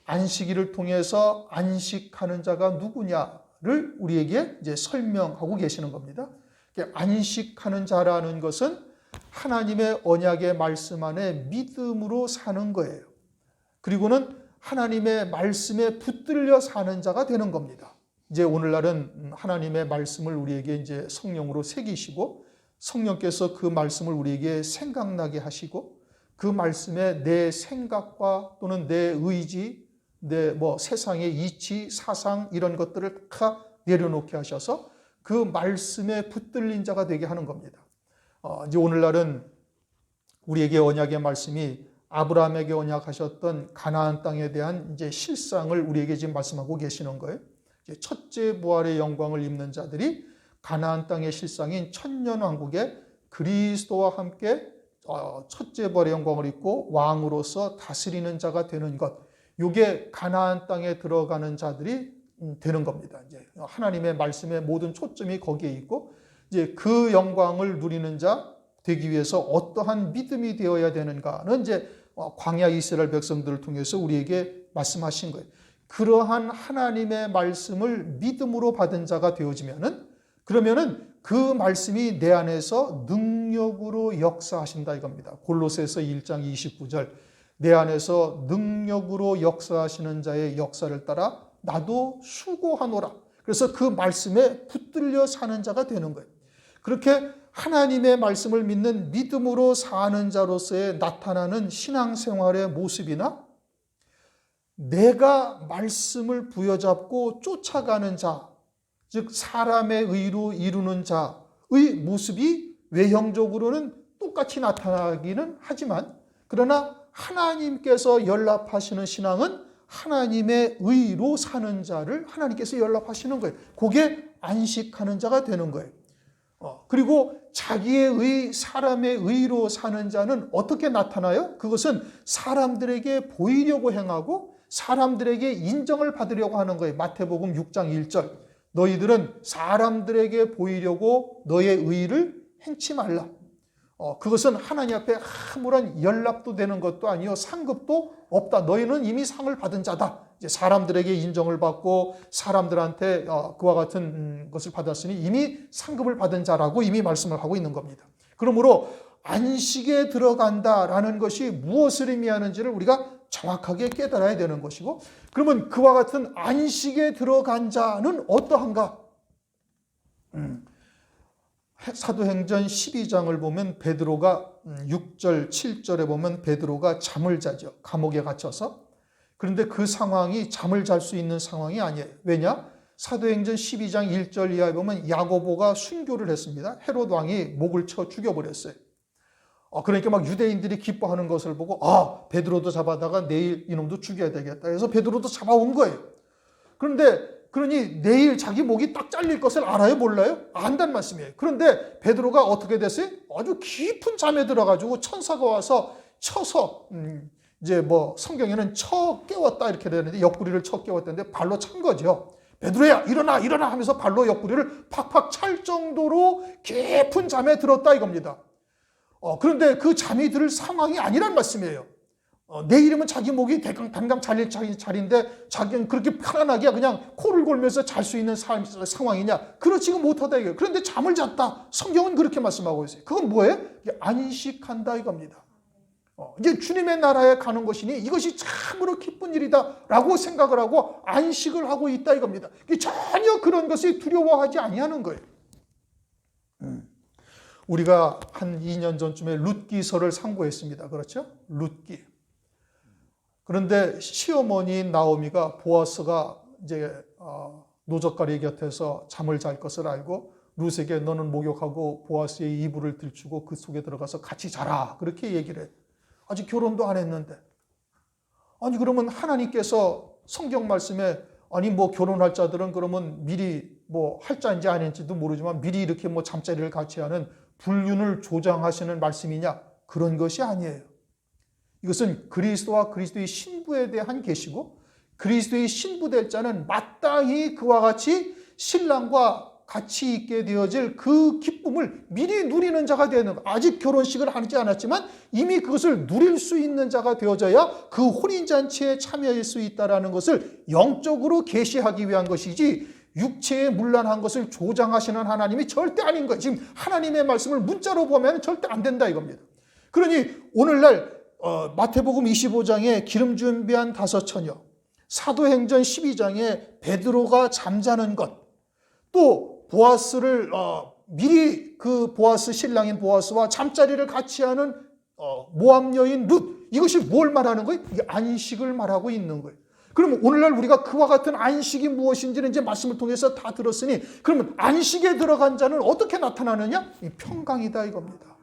안식일을 통해서 안식하는 자가 누구냐를 우리에게 이제 설명하고 계시는 겁니다. 안식하는 자라는 것은 하나님의 언약의 말씀 안에 믿음으로 사는 거예요. 그리고는 하나님의 말씀에 붙들려 사는 자가 되는 겁니다. 이제 오늘날은 하나님의 말씀을 우리에게 이제 성령으로 새기시고 성령께서 그 말씀을 우리에게 생각나게 하시고 그 말씀에 내 생각과 또는 내 의지, 내 뭐 세상의 이치, 사상 이런 것들을 다 내려놓게 하셔서 그 말씀에 붙들린 자가 되게 하는 겁니다. 이제 오늘날은 우리에게 언약의 말씀이 아브라함에게 언약하셨던 가나안 땅에 대한 이제 실상을 우리에게 지금 말씀하고 계시는 거예요. 이제 첫째 부활의 영광을 입는 자들이 가나안 땅의 실상인 천년왕국에 그리스도와 함께 첫째 부활의 영광을 입고 왕으로서 다스리는 자가 되는 것. 이게 가나안 땅에 들어가는 자들이 되는 겁니다. 이제 하나님의 말씀의 모든 초점이 거기에 있고 이제 그 영광을 누리는 자 되기 위해서 어떠한 믿음이 되어야 되는가는 이제 광야 이스라엘 백성들을 통해서 우리에게 말씀하신 거예요. 그러한 하나님의 말씀을 믿음으로 받은 자가 되어지면은 그러면은 그 말씀이 내 안에서 능력으로 역사하신다 이겁니다. 골로새서 1장 29절 내 안에서 능력으로 역사하시는 자의 역사를 따라 나도 수고하노라. 그래서 그 말씀에 붙들려 사는 자가 되는 거예요. 그렇게 하나님의 말씀을 믿는 믿음으로 사는 자로서의 나타나는 신앙생활의 모습이나 내가 말씀을 부여잡고 쫓아가는 자, 즉 사람의 의로 이루는 자의 모습이 외형적으로는 똑같이 나타나기는 하지만 그러나 하나님께서 연락하시는 신앙은 하나님의 의로 사는 자를 하나님께서 연락하시는 거예요. 그게 안식하는 자가 되는 거예요. 그리고 자기의 의, 사람의 의로 사는 자는 어떻게 나타나요? 그것은 사람들에게 보이려고 행하고 사람들에게 인정을 받으려고 하는 거예요. 마태복음 6장 1절 너희들은 사람들에게 보이려고 너의 의를 행치 말라. 그것은 하나님 앞에 아무런 연락도 되는 것도 아니요 상급도 없다. 너희는 이미 상을 받은 자다. 이제 사람들에게 인정을 받고 사람들한테 그와 같은 것을 받았으니 이미 상급을 받은 자라고 이미 말씀을 하고 있는 겁니다. 그러므로 안식에 들어간다라는 것이 무엇을 의미하는지를 우리가 정확하게 깨달아야 되는 것이고 그러면 그와 같은 안식에 들어간 자는 어떠한가? 사도행전 12장을 보면 베드로가 6절, 7절에 보면 베드로가 잠을 자죠. 감옥에 갇혀서. 그런데 그 상황이 잠을 잘 수 있는 상황이 아니에요. 왜냐? 사도행전 12장 1절 이하에 보면 야고보가 순교를 했습니다. 헤롯 왕이 목을 쳐 죽여버렸어요. 그러니까 막 유대인들이 기뻐하는 것을 보고 베드로도 잡아다가 내일 이놈도 죽여야 되겠다. 그래서 베드로도 잡아온 거예요. 그러니 내일 자기 목이 딱 잘릴 것을 알아요? 몰라요? 안다는 말씀이에요. 그런데 베드로가 어떻게 됐어요? 아주 깊은 잠에 들어가지고 천사가 와서 쳐서 이제 뭐 성경에는 쳐 깨웠다 이렇게 되는데 옆구리를 쳐 깨웠다는데 발로 찬 거죠. 베드로야 일어나 하면서 발로 옆구리를 팍팍 찰 정도로 깊은 잠에 들었다 이겁니다. 그런데 그 잠이 들 상황이 아니란 말씀이에요. 내일이면 자기 목이 당장 잘릴 자리인데 자기는 그렇게 편안하게 그냥 코를 골면서 잘 수 있는 상황이냐? 그렇지가 못하다 이거예요. 그런데 잠을 잤다. 성경은 그렇게 말씀하고 있어요. 그건 뭐예요? 안식한다 이겁니다. 이제 주님의 나라에 가는 것이니 이것이 참으로 기쁜 일이다라고 생각을 하고 안식을 하고 있다 이겁니다. 전혀 그런 것이 두려워하지 아니하는 거예요. 우리가 한 2년 전쯤에 룻기서를 상고했습니다. 그렇죠? 룻기. 그런데 시어머니인 나오미가 보아스가 이제 노젓가리 곁에서 잠을 잘 것을 알고 룻에게 너는 목욕하고 보아스의 이불을 들추고 그 속에 들어가서 같이 자라 그렇게 얘기를 해요. 아직 결혼도 안 했는데 그러면 하나님께서 성경 말씀에 뭐 결혼할 자들은 그러면 미리 뭐 할자인지 아닌지도 모르지만 미리 이렇게 뭐 잠자리를 같이 하는 불륜을 조장하시는 말씀이냐? 그런 것이 아니에요. 이것은 그리스도와 그리스도의 신부에 대한 계시고 그리스도의 신부될 자는 마땅히 그와 같이 신랑과 같이 있게 되어질 그 기쁨을 미리 누리는 자가 되는 것. 아직 결혼식을 하지 않았지만 이미 그것을 누릴 수 있는 자가 되어져야 그 혼인잔치에 참여할 수 있다는 것을 영적으로 계시하기 위한 것이지 육체에 문란한 것을 조장하시는 하나님이 절대 아닌 거예요. 지금 하나님의 말씀을 문자로 보면 절대 안 된다 이겁니다. 그러니 오늘날 마태복음 25장에 기름 준비한 5처녀, 사도행전 12장에 베드로가 잠자는 것, 또 보아스를 미리 그 보아스 신랑인 보아스와 잠자리를 같이 하는 모압 여인 룻, 이것이 뭘 말하는 거예요? 이게 안식을 말하고 있는 거예요. 그러면 오늘날 우리가 그와 같은 안식이 무엇인지는 이제 말씀을 통해서 다 들었으니 그러면 안식에 들어간 자는 어떻게 나타나느냐? 이 평강이다 이겁니다.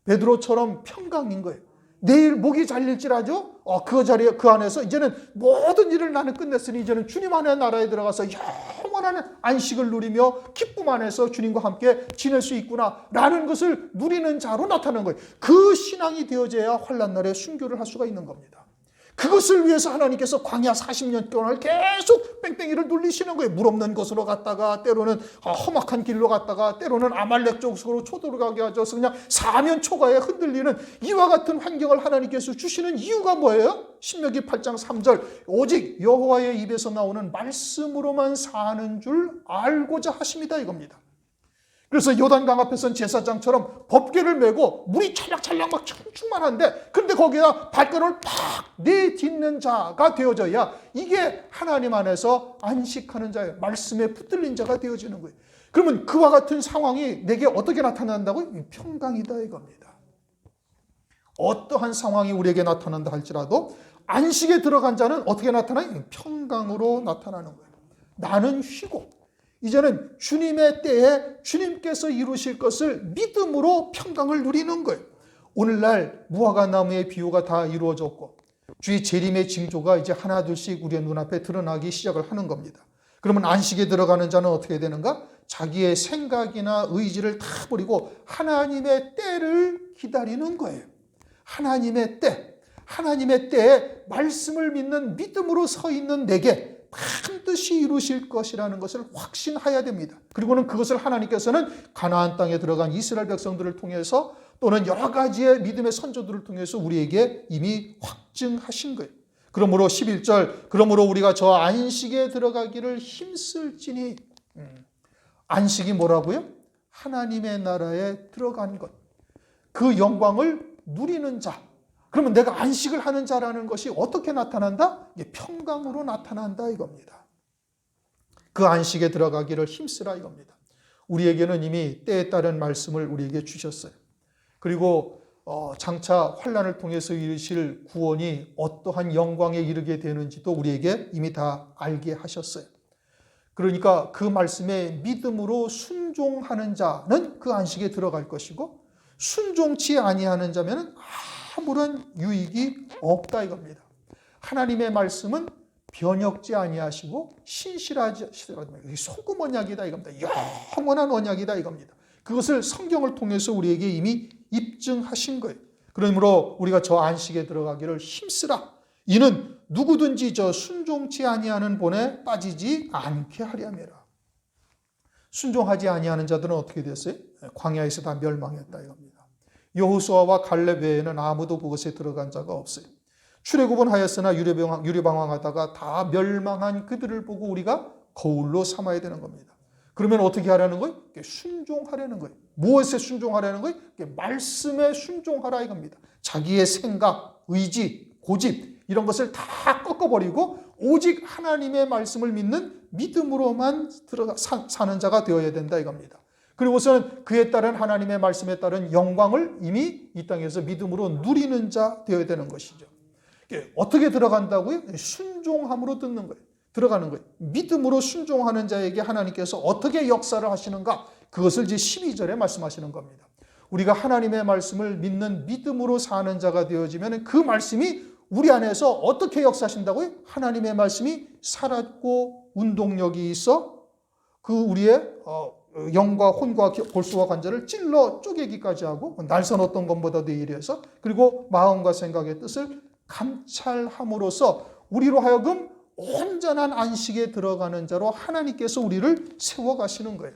베드로처럼 평강인 거예요. 내일 목이 잘릴지라도 그 자리에 그 안에서 이제는 모든 일을 나는 끝냈으니 이제는 주님 안의 나라에 들어가서 영원한 안식을 누리며 기쁨 안에서 주님과 함께 지낼 수 있구나라는 것을 누리는 자로 나타나는 거예요. 그 신앙이 되어져야 환난 날에 순교를 할 수가 있는 겁니다. 그것을 위해서 하나님께서 광야 40년 동안 계속 뺑뺑이를 눌리시는 거예요. 물 없는 곳으로 갔다가 때로는 험악한 길로 갔다가 때로는 아말렉 쪽으로 초도로가게 하셔서 그냥 사면 초가에 흔들리는 이와 같은 환경을 하나님께서 주시는 이유가 뭐예요? 신명기 8장 3절 오직 여호와의 입에서 나오는 말씀으로만 사는 줄 알고자 하심이다 이겁니다. 그래서 요단강 앞에서는 제사장처럼 법궤를 메고 물이 찰랑찰랑 막 충만한데 그런데 거기다 발걸음을 팍 내딛는 자가 되어져야 이게 하나님 안에서 안식하는 자예요. 말씀에 붙들린 자가 되어지는 거예요. 그러면 그와 같은 상황이 내게 어떻게 나타난다고요? 평강이다 이겁니다. 어떠한 상황이 우리에게 나타난다 할지라도 안식에 들어간 자는 어떻게 나타나요? 평강으로 나타나는 거예요. 나는 쉬고 이제는 주님의 때에 주님께서 이루실 것을 믿음으로 평강을 누리는 거예요. 오늘날 무화과나무의 비유가 다 이루어졌고 주의 재림의 징조가 이제 하나둘씩 우리의 눈앞에 드러나기 시작을 하는 겁니다. 그러면 안식에 들어가는 자는 어떻게 되는가? 자기의 생각이나 의지를 다 버리고 하나님의 때를 기다리는 거예요. 하나님의 때에 말씀을 믿는 믿음으로 서 있는 내게 반드시 이루실 것이라는 것을 확신해야 됩니다. 그리고는 그것을 하나님께서는 가나안 땅에 들어간 이스라엘 백성들을 통해서 또는 여러 가지의 믿음의 선조들을 통해서 우리에게 이미 확증하신 거예요. 그러므로 11절 그러므로 우리가 저 안식에 들어가기를 힘쓸지니 안식이 뭐라고요? 하나님의 나라에 들어간 것. 그 영광을 누리는 자. 그러면 내가 안식을 하는 자라는 것이 어떻게 나타난다? 이게 평강으로 나타난다 이겁니다. 그 안식에 들어가기를 힘쓰라 이겁니다. 우리에게는 이미 때에 따른 말씀을 우리에게 주셨어요. 그리고 장차 환난을 통해서 이루실 구원이 어떠한 영광에 이르게 되는지도 우리에게 이미 다 알게 하셨어요. 그러니까 그 말씀에 믿음으로 순종하는 자는 그 안식에 들어갈 것이고 순종치 아니하는 자면은 아무런 유익이 없다 이겁니다. 하나님의 말씀은 변혁지 아니하시고 신실하지 소금 언약이다 이겁니다. 영원한 언약이다 이겁니다. 그것을 성경을 통해서 우리에게 이미 입증하신 거예요. 그러므로 우리가 저 안식에 들어가기를 힘쓰라. 이는 누구든지 저 순종치 아니하는 본에 빠지지 않게 하려니라. 순종하지 아니하는 자들은 어떻게 됐어요? 광야에서 다 멸망했다 이겁니다. 여호수아와 갈렙 외에는 아무도 그것에 들어간 자가 없어요. 출애굽은 하였으나 유리방황하다가 다 멸망한 그들을 보고 우리가 거울로 삼아야 되는 겁니다. 그러면 어떻게 하라는 거예요? 순종하라는 거예요. 무엇에 순종하라는 거예요? 말씀에 순종하라 이겁니다. 자기의 생각, 의지, 고집 이런 것을 다 꺾어버리고 오직 하나님의 말씀을 믿는 믿음으로만 사는 자가 되어야 된다 이겁니다. 그리고서는 그에 따른 하나님의 말씀에 따른 영광을 이미 이 땅에서 믿음으로 누리는 자 되어야 되는 것이죠. 어떻게 들어간다고요? 순종함으로 듣는 거예요. 들어가는 거예요. 믿음으로 순종하는 자에게 하나님께서 어떻게 역사를 하시는가? 그것을 이제 12절에 말씀하시는 겁니다. 우리가 하나님의 말씀을 믿는 믿음으로 사는 자가 되어지면 그 말씀이 우리 안에서 어떻게 역사하신다고요? 하나님의 말씀이 살았고 운동력이 있어 그 우리의 영과 혼과 골수와 관절을 찔러 쪼개기까지 하고 날선 어떤 것보다도 예리해서 그리고 마음과 생각의 뜻을 감찰함으로써 우리로 하여금 온전한 안식에 들어가는 자로 하나님께서 우리를 세워가시는 거예요.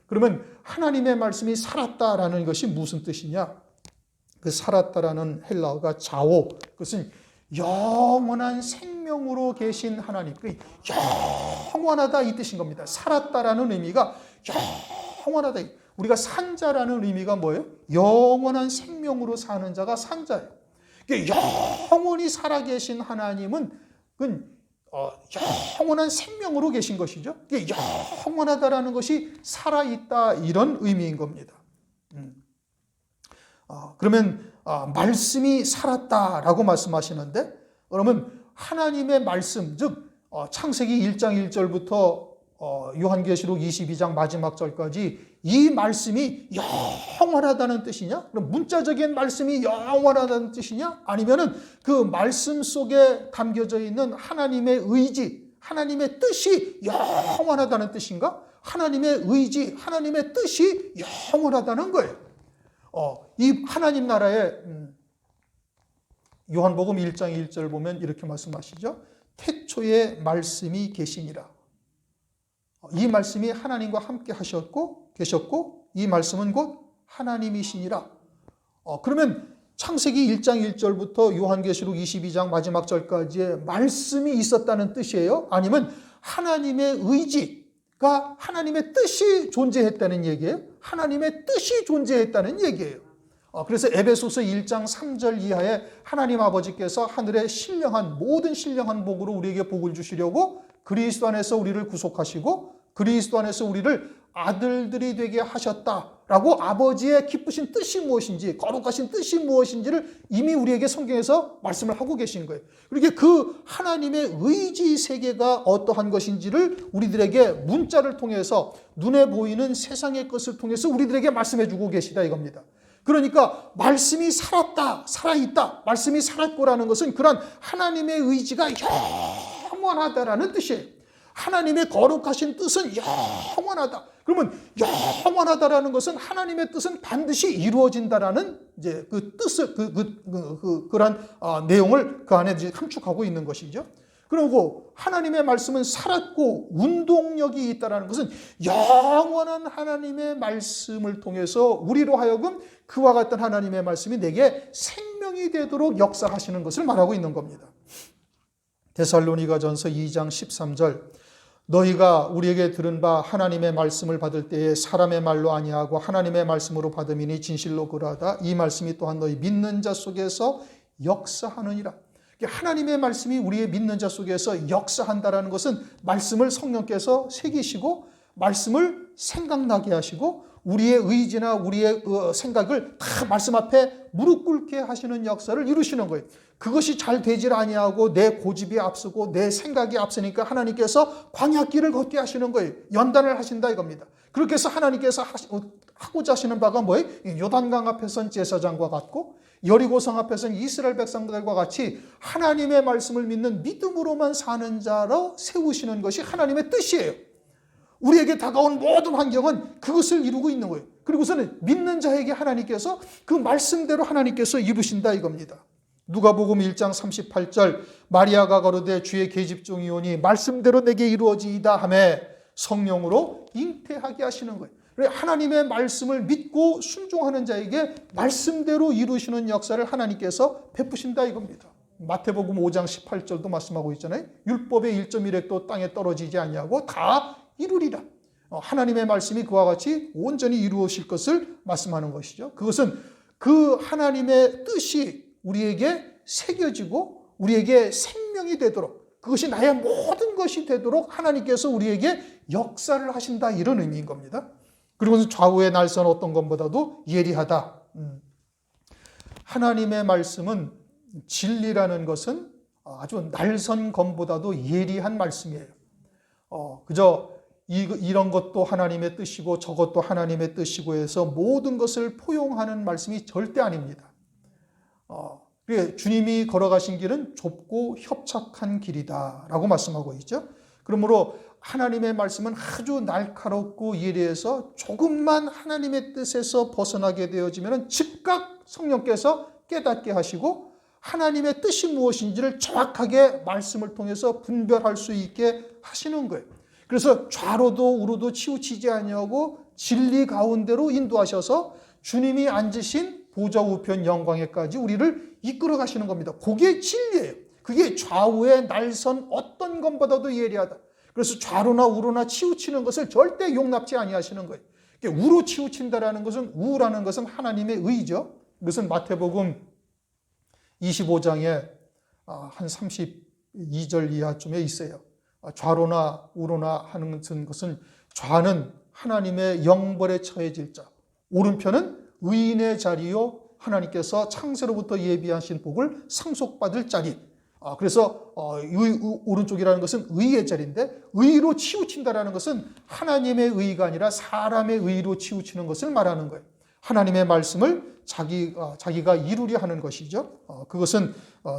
그러면 하나님의 말씀이 살았다라는 것이 무슨 뜻이냐? 그 살았다라는 헬라어가 자오, 그것은 영원한 생명으로 계신 하나님, 영원하다 이 뜻인 겁니다. 살았다라는 의미가 영원하다. 우리가 산자라는 의미가 뭐예요? 영원한 생명으로 사는 자가 산자예요. 영원히 살아계신 하나님은 영원한 생명으로 계신 것이죠. 영원하다라는 것이 살아있다 이런 의미인 겁니다. 그러면 말씀이 살았다라고 말씀하시는데 그러면 하나님의 말씀, 즉 창세기 1장 1절부터 요한계시록 22장 마지막 절까지 이 말씀이 영원하다는 뜻이냐? 그럼 문자적인 말씀이 영원하다는 뜻이냐? 아니면은 그 말씀 속에 담겨져 있는 하나님의 의지, 하나님의 뜻이 영원하다는 뜻인가? 하나님의 의지, 하나님의 뜻이 영원하다는 거예요. 이 하나님 나라의 요한복음 1장 1절 보면 이렇게 말씀하시죠. 태초에 말씀이 계시니라. 이 말씀이 하나님과 함께 계셨고 이 말씀은 곧 하나님이시니라. 그러면 창세기 1장 1절부터 요한계시록 22장 마지막 절까지의 말씀이 있었다는 뜻이에요? 아니면 하나님의 의지가 하나님의 뜻이 존재했다는 얘기예요? 하나님의 뜻이 존재했다는 얘기예요. 그래서 에베소서 1장 3절 이하에 하나님 아버지께서 하늘의 모든 신령한 복으로 우리에게 복을 주시려고 그리스도 안에서 우리를 구속하시고 그리스도 안에서 우리를 아들들이 되게 하셨다라고 아버지의 기쁘신 뜻이 무엇인지 거룩하신 뜻이 무엇인지를 이미 우리에게 성경에서 말씀을 하고 계신 거예요. 그렇게 그 하나님의 의지 세계가 어떠한 것인지를 우리들에게 문자를 통해서 눈에 보이는 세상의 것을 통해서 우리들에게 말씀해 주고 계시다 이겁니다. 그러니까 말씀이 살아있다, 말씀이 살았고라는 것은 그런 하나님의 의지가 영원하다라는 뜻이에요. 하나님의 거룩하신 뜻은 영원하다. 그러면 영원하다라는 것은 하나님의 뜻은 반드시 이루어진다라는 이제 그 뜻을 그런 내용을 그 안에 이제 함축하고 있는 것이죠. 그리고 하나님의 말씀은 살았고 운동력이 있다라는 것은 영원한 하나님의 말씀을 통해서 우리로 하여금 그와 같은 하나님의 말씀이 내게 생명이 되도록 역사하시는 것을 말하고 있는 겁니다. 데살로니가전서 2장 13절 너희가 우리에게 들은 바 하나님의 말씀을 받을 때에 사람의 말로 아니하고 하나님의 말씀으로 받음이니 진실로 그러하다. 이 말씀이 또한 너희 믿는 자 속에서 역사하느니라. 하나님의 말씀이 우리의 믿는 자 속에서 역사한다라는 것은 말씀을 성령께서 새기시고 말씀을 생각나게 하시고 우리의 의지나 우리의 생각을 다 말씀 앞에 무릎 꿇게 하시는 역사를 이루시는 거예요. 그것이 잘 되질 아니하고 내 고집이 앞서고 내 생각이 앞서니까 하나님께서 광야길을 걷게 하시는 거예요. 연단을 하신다 이겁니다. 그렇게 해서 하나님께서 하고자 하시는 바가 뭐예요? 요단강 앞에선 제사장과 같고 여리고성 앞에서는 이스라엘 백성들과 같이 하나님의 말씀을 믿는 믿음으로만 사는 자로 세우시는 것이 하나님의 뜻이에요. 우리에게 다가온 모든 환경은 그것을 이루고 있는 거예요. 그리고서는 믿는 자에게 하나님께서 그 말씀대로 하나님께서 이루신다 이겁니다. 누가복음 1장 38절 마리아가 가로되 주의 계집종이오니 말씀대로 내게 이루어지이다 하매 성령으로 잉태하게 하시는 거예요. 하나님의 말씀을 믿고 순종하는 자에게 말씀대로 이루시는 역사를 하나님께서 베푸신다 이겁니다. 마태복음 5장 18절도 말씀하고 있잖아요. 율법의 1.1획도 땅에 떨어지지 아니하고 다 이루리라. 하나님의 말씀이 그와 같이 온전히 이루어질 것을 말씀하는 것이죠. 그것은 그 하나님의 뜻이 우리에게 새겨지고 우리에게 생명이 되도록 그것이 나의 모든 것이 되도록 하나님께서 우리에게 역사를 하신다 이런 의미인 겁니다. 그리고 좌우의 날선 어떤 것보다도 예리하다. 하나님의 말씀은 진리라는 것은 아주 날선 검보다도 예리한 말씀이에요. 그저 이런 것도 하나님의 뜻이고 저것도 하나님의 뜻이고 해서 모든 것을 포용하는 말씀이 절대 아닙니다. 주님이 걸어가신 길은 좁고 협착한 길이다 라고 말씀하고 있죠. 그러므로 하나님의 말씀은 아주 날카롭고 예리해서 조금만 하나님의 뜻에서 벗어나게 되어지면 즉각 성령께서 깨닫게 하시고 하나님의 뜻이 무엇인지를 정확하게 말씀을 통해서 분별할 수 있게 하시는 거예요. 그래서 좌로도 우로도 치우치지 아니하고 진리 가운데로 인도하셔서 주님이 앉으신 보좌 우편 영광에까지 우리를 이끌어 가시는 겁니다. 그게 진리예요. 그게 좌우의 날선 어떤 것보다도 예리하다. 그래서 좌로나 우로나 치우치는 것을 절대 용납지 아니하시는 거예요. 우로 치우친다라는 것은, 우라는 것은 하나님의 의죠. 이것은 마태복음 25장에 한 32절 이하쯤에 있어요. 좌로나 우로나 하는 것은, 좌는 하나님의 영벌에 처해질 자, 오른편은 의인의 자리요 하나님께서 창세로부터 예비하신 복을 상속받을 자리. 그래서 오른쪽이라는 것은 의의 자리인데, 의로 치우친다라는 것은 하나님의 의가 아니라 사람의 의로 치우치는 것을 말하는 거예요. 하나님의 말씀을 자기가 이루려 하는 것이죠. 그것은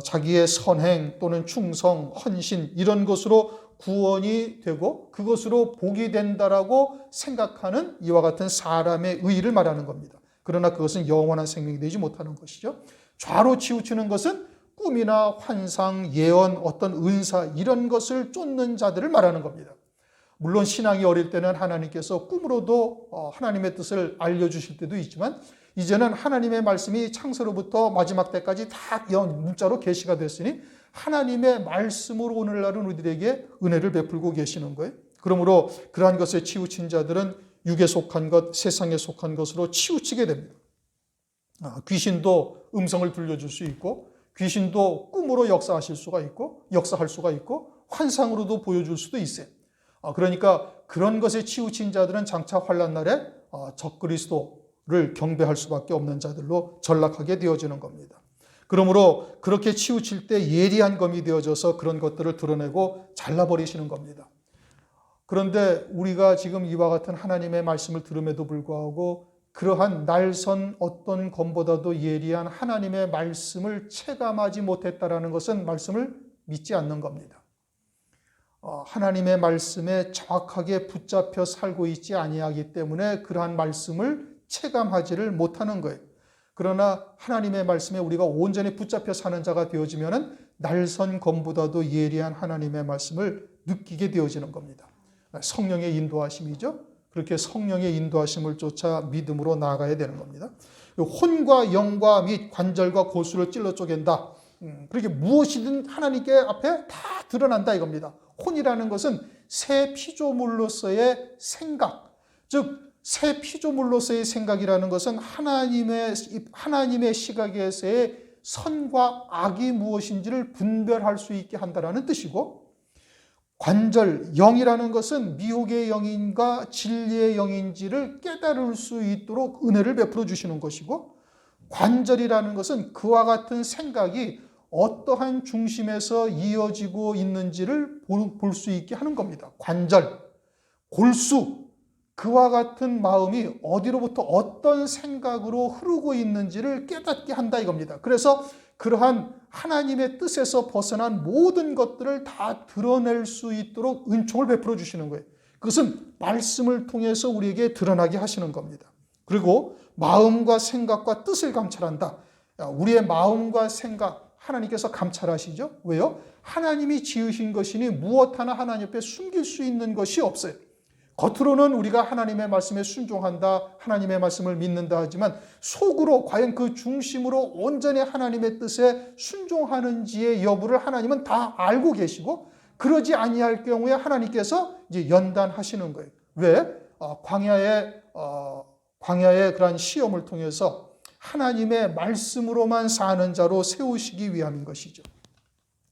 자기의 선행 또는 충성, 헌신 이런 것으로 구원이 되고 그것으로 복이 된다라고 생각하는 이와 같은 사람의 의를 말하는 겁니다. 그러나 그것은 영원한 생명이 되지 못하는 것이죠. 좌로 치우치는 것은 꿈이나 환상, 예언, 어떤 은사 이런 것을 쫓는 자들을 말하는 겁니다. 물론 신앙이 어릴 때는 하나님께서 꿈으로도 하나님의 뜻을 알려주실 때도 있지만, 이제는 하나님의 말씀이 창세로부터 마지막 때까지 다 문자로 계시가 됐으니 하나님의 말씀으로 오늘날은 우리들에게 은혜를 베풀고 계시는 거예요. 그러므로 그러한 것에 치우친 자들은 육에 속한 것, 세상에 속한 것으로 치우치게 됩니다. 귀신도 음성을 들려줄 수 있고, 귀신도 꿈으로 역사할 수가 있고, 환상으로도 보여줄 수도 있어요. 그러니까 그런 것에 치우친 자들은 장차 환난 날에 적그리스도를 경배할 수밖에 없는 자들로 전락하게 되어지는 겁니다. 그러므로 그렇게 치우칠 때 예리한 검이 되어져서 그런 것들을 드러내고 잘라버리시는 겁니다. 그런데 우리가 지금 이와 같은 하나님의 말씀을 들음에도 불구하고 그러한 날선 어떤 검보다도 예리한 하나님의 말씀을 체감하지 못했다라는 것은 말씀을 믿지 않는 겁니다. 하나님의 말씀에 정확하게 붙잡혀 살고 있지 아니하기 때문에 그러한 말씀을 체감하지를 못하는 거예요. 그러나 하나님의 말씀에 우리가 온전히 붙잡혀 사는 자가 되어지면 날선 검보다도 예리한 하나님의 말씀을 느끼게 되어지는 겁니다. 성령의 인도하심이죠. 그렇게 성령의 인도하심을 쫓아 믿음으로 나아가야 되는 겁니다. 혼과 영과 및 관절과 골수를 찔러 쪼갠다. 그렇게 무엇이든 하나님께 앞에 다 드러난다 이겁니다. 혼이라는 것은 새 피조물로서의 생각, 즉 새 피조물로서의 생각이라는 것은 하나님의 시각에서의 선과 악이 무엇인지를 분별할 수 있게 한다라는 뜻이고, 관절, 영이라는 것은 미혹의 영인가 진리의 영인지를 깨달을 수 있도록 은혜를 베풀어 주시는 것이고, 관절이라는 것은 그와 같은 생각이 어떠한 중심에서 이어지고 있는지를 볼 수 있게 하는 겁니다. 관절, 골수, 그와 같은 마음이 어디로부터 어떤 생각으로 흐르고 있는지를 깨닫게 한다 이겁니다. 그래서 그러한 하나님의 뜻에서 벗어난 모든 것들을 다 드러낼 수 있도록 은총을 베풀어 주시는 거예요. 그것은 말씀을 통해서 우리에게 드러나게 하시는 겁니다. 그리고 마음과 생각과 뜻을 감찰한다. 우리의 마음과 생각 하나님께서 감찰하시죠. 왜요? 하나님이 지으신 것이니 무엇 하나 하나님 앞에 숨길 수 있는 것이 없어요. 겉으로는 우리가 하나님의 말씀에 순종한다, 하나님의 말씀을 믿는다 하지만 속으로 과연 그 중심으로 온전히 하나님의 뜻에 순종하는지의 여부를 하나님은 다 알고 계시고, 그러지 아니할 경우에 하나님께서 이제 연단하시는 거예요. 왜? 광야의 그러한 시험을 통해서 하나님의 말씀으로만 사는 자로 세우시기 위함인 것이죠.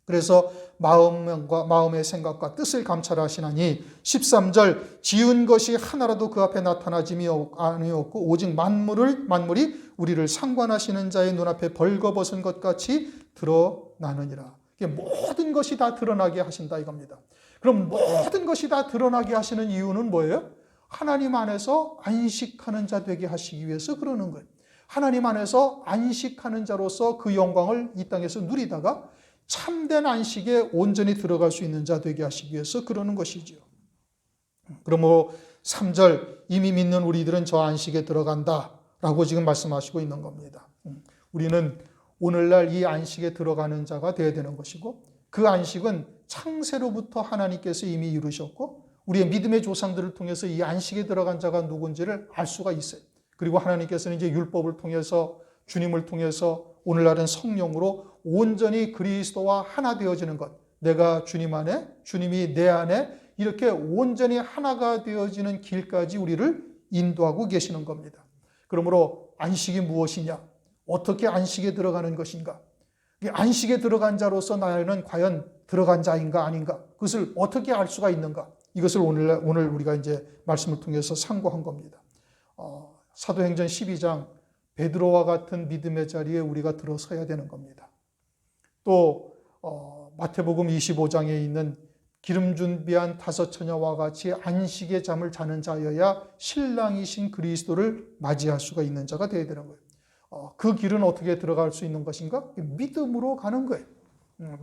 그래서 마음의 생각과 뜻을 감찰하시나니 13절 지은 것이 하나라도 그 앞에 나타나짐이 아니었고 오직 만물이 우리를 상관하시는 자의 눈앞에 벌거벗은 것 같이 드러나느니라. 모든 것이 다 드러나게 하신다 이겁니다. 그럼 모든 것이 다 드러나게 하시는 이유는 뭐예요? 하나님 안에서 안식하는 자 되게 하시기 위해서 그러는 거예요. 하나님 안에서 안식하는 자로서 그 영광을 이 땅에서 누리다가 참된 안식에 온전히 들어갈 수 있는 자 되게 하시기 위해서 그러는 것이죠. 그러므로 3절 이미 믿는 우리들은 저 안식에 들어간다라고 지금 말씀하시고 있는 겁니다. 우리는 오늘날 이 안식에 들어가는 자가 되어야 되는 것이고 그 안식은 창세로부터 하나님께서 이미 이루셨고 우리의 믿음의 조상들을 통해서 이 안식에 들어간 자가 누군지를 알 수가 있어요. 그리고 하나님께서는 이제 율법을 통해서 주님을 통해서 오늘날은 성령으로 온전히 그리스도와 하나 되어지는 것, 내가 주님 안에, 주님이 내 안에 이렇게 온전히 하나가 되어지는 길까지 우리를 인도하고 계시는 겁니다. 그러므로 안식이 무엇이냐? 어떻게 안식에 들어가는 것인가? 안식에 들어간 자로서 나는 과연 들어간 자인가 아닌가? 그것을 어떻게 알 수가 있는가? 이것을 오늘 우리가 이제 말씀을 통해서 상고한 겁니다. 사도행전 12장 베드로와 같은 믿음의 자리에 우리가 들어서야 되는 겁니다. 또 마태복음 25장에 있는 기름 준비한 5 처녀와 같이 안식의 잠을 자는 자여야 신랑이신 그리스도를 맞이할 수가 있는 자가 되어야 되는 거예요. 그 길은 어떻게 들어갈 수 있는 것인가? 믿음으로 가는 거예요.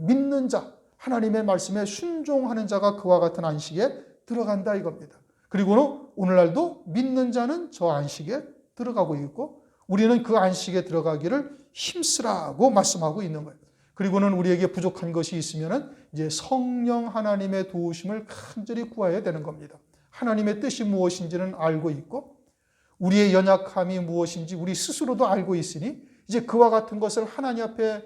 믿는 자, 하나님의 말씀에 순종하는 자가 그와 같은 안식에 들어간다 이겁니다. 그리고는 오늘날도 믿는 자는 저 안식에 들어가고 있고 우리는 그 안식에 들어가기를 힘쓰라고 말씀하고 있는 거예요. 그리고는 우리에게 부족한 것이 있으면 이제 성령 하나님의 도우심을 간절히 구해야 되는 겁니다. 하나님의 뜻이 무엇인지는 알고 있고 우리의 연약함이 무엇인지 우리 스스로도 알고 있으니 이제 그와 같은 것을 하나님 앞에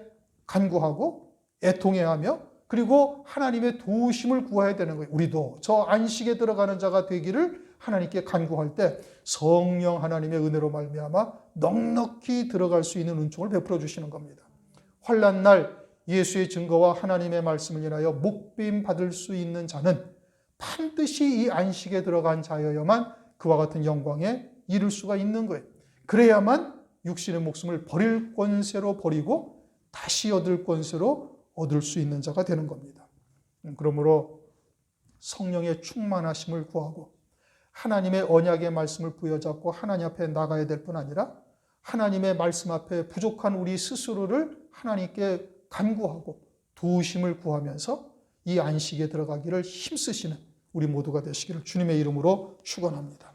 간구하고 애통해야 하며 그리고 하나님의 도우심을 구해야 되는 거예요. 우리도 저 안식에 들어가는 자가 되기를 하나님께 간구할 때 성령 하나님의 은혜로 말미암아 넉넉히 들어갈 수 있는 은총을 베풀어 주시는 겁니다. 환난 날 예수의 증거와 하나님의 말씀을 인하여 목배임 받을 수 있는 자는 반드시 이 안식에 들어간 자여야만 그와 같은 영광에 이룰 수가 있는 거예요. 그래야만 육신의 목숨을 버릴 권세로 버리고 다시 얻을 권세로 얻을 수 있는 자가 되는 겁니다. 그러므로 성령의 충만하심을 구하고 하나님의 언약의 말씀을 부여잡고 하나님 앞에 나가야 될 뿐 아니라 하나님의 말씀 앞에 부족한 우리 스스로를 하나님께 간구하고 도우심을 구하면서 이 안식에 들어가기를 힘쓰시는 우리 모두가 되시기를 주님의 이름으로 축원합니다.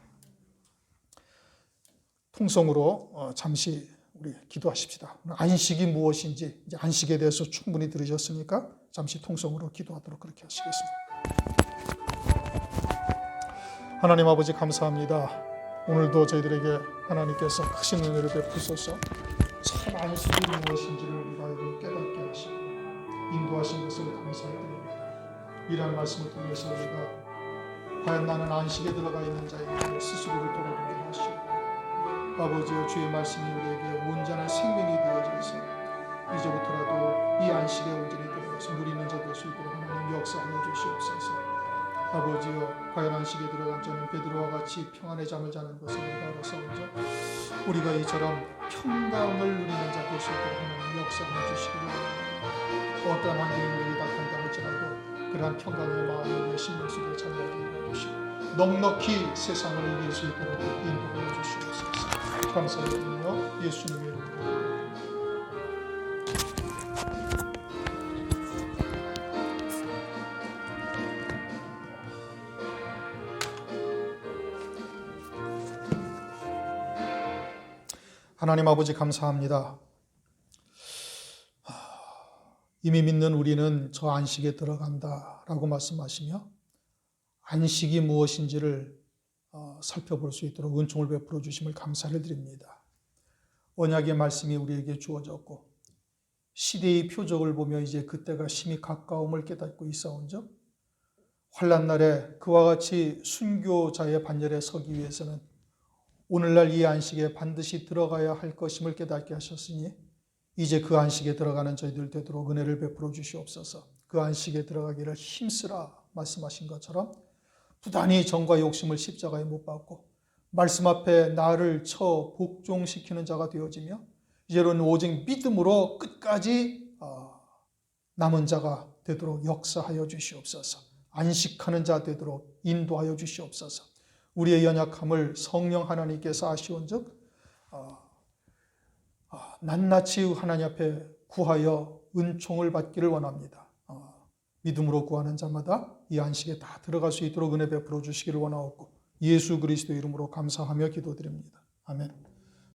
통성으로 잠시 우리 기도하십시다. 안식이 무엇인지 이제 안식에 대해서 충분히 들으셨으니까 잠시 통성으로 기도하도록 그렇게 하시겠습니다. 하나님 아버지 감사합니다. 오늘도 저희들에게 하나님께서 크신 은혜를 베푸소서 참 안식이 무엇인지를 우리가 깨닫게 하시고 인도하신 것을 감사드립니다. 이러한 말씀을 통해서 우리가 과연 나는 안식에 들어가 있는 자에게 스스로를 돌아보게 하시고 아버지여 주의 말씀이 우리에게 온전한 생명이 되어져서 이제부터라도 이 안식에 온전히 들어가서 누리는 자 될 수 있도록 하나님 역사하여 주시옵소서. 아버지여 과연 안식에 들어간 자는 베드로와 같이 평안의 잠을 자는 것을 우리가 알아서온즉 우리가 이처럼 평강을 누리는 자 될 수 있도록 하나님 역사하여 주시기 바랍니다. 어떠한 환경이 우리에게 닥한다 할지라도 그러한 평강의 마음을 우리의 심령 속에 잠자게 하여 주시고 넉넉히 세상을 이길 수 있도록 인도하여 주시옵소서. 감사드리며 예수님의 이름으로 하나님 아버지 감사합니다. 이미 믿는 우리는 저 안식에 들어간다라고 말씀하시며 안식이 무엇인지를 살펴볼 수 있도록 은총을 베풀어 주심을 감사를 드립니다. 언약의 말씀이 우리에게 주어졌고 시대의 표적을 보며 이제 그때가 심히 가까움을 깨닫고 있사온즉 환난 날에 그와 같이 순교자의 반열에 서기 위해서는 오늘날 이 안식에 반드시 들어가야 할 것임을 깨닫게 하셨으니 이제 그 안식에 들어가는 저희들 되도록 은혜를 베풀어 주시옵소서. 그 안식에 들어가기를 힘쓰라 말씀하신 것처럼 부단히 정과 욕심을 십자가에 못 박고 말씀 앞에 나를 쳐 복종시키는 자가 되어지며 이제는 오직 믿음으로 끝까지 남은 자가 되도록 역사하여 주시옵소서. 안식하는 자 되도록 인도하여 주시옵소서. 우리의 연약함을 성령 하나님께서 아시온즉 낱낱이 하나님 앞에 구하여 은총을 받기를 원합니다. 믿음으로 구하는 자마다 이 안식에 다 들어갈 수 있도록 은혜 베풀어 주시기를 원하옵고 예수 그리스도 이름으로 감사하며 기도드립니다. 아멘.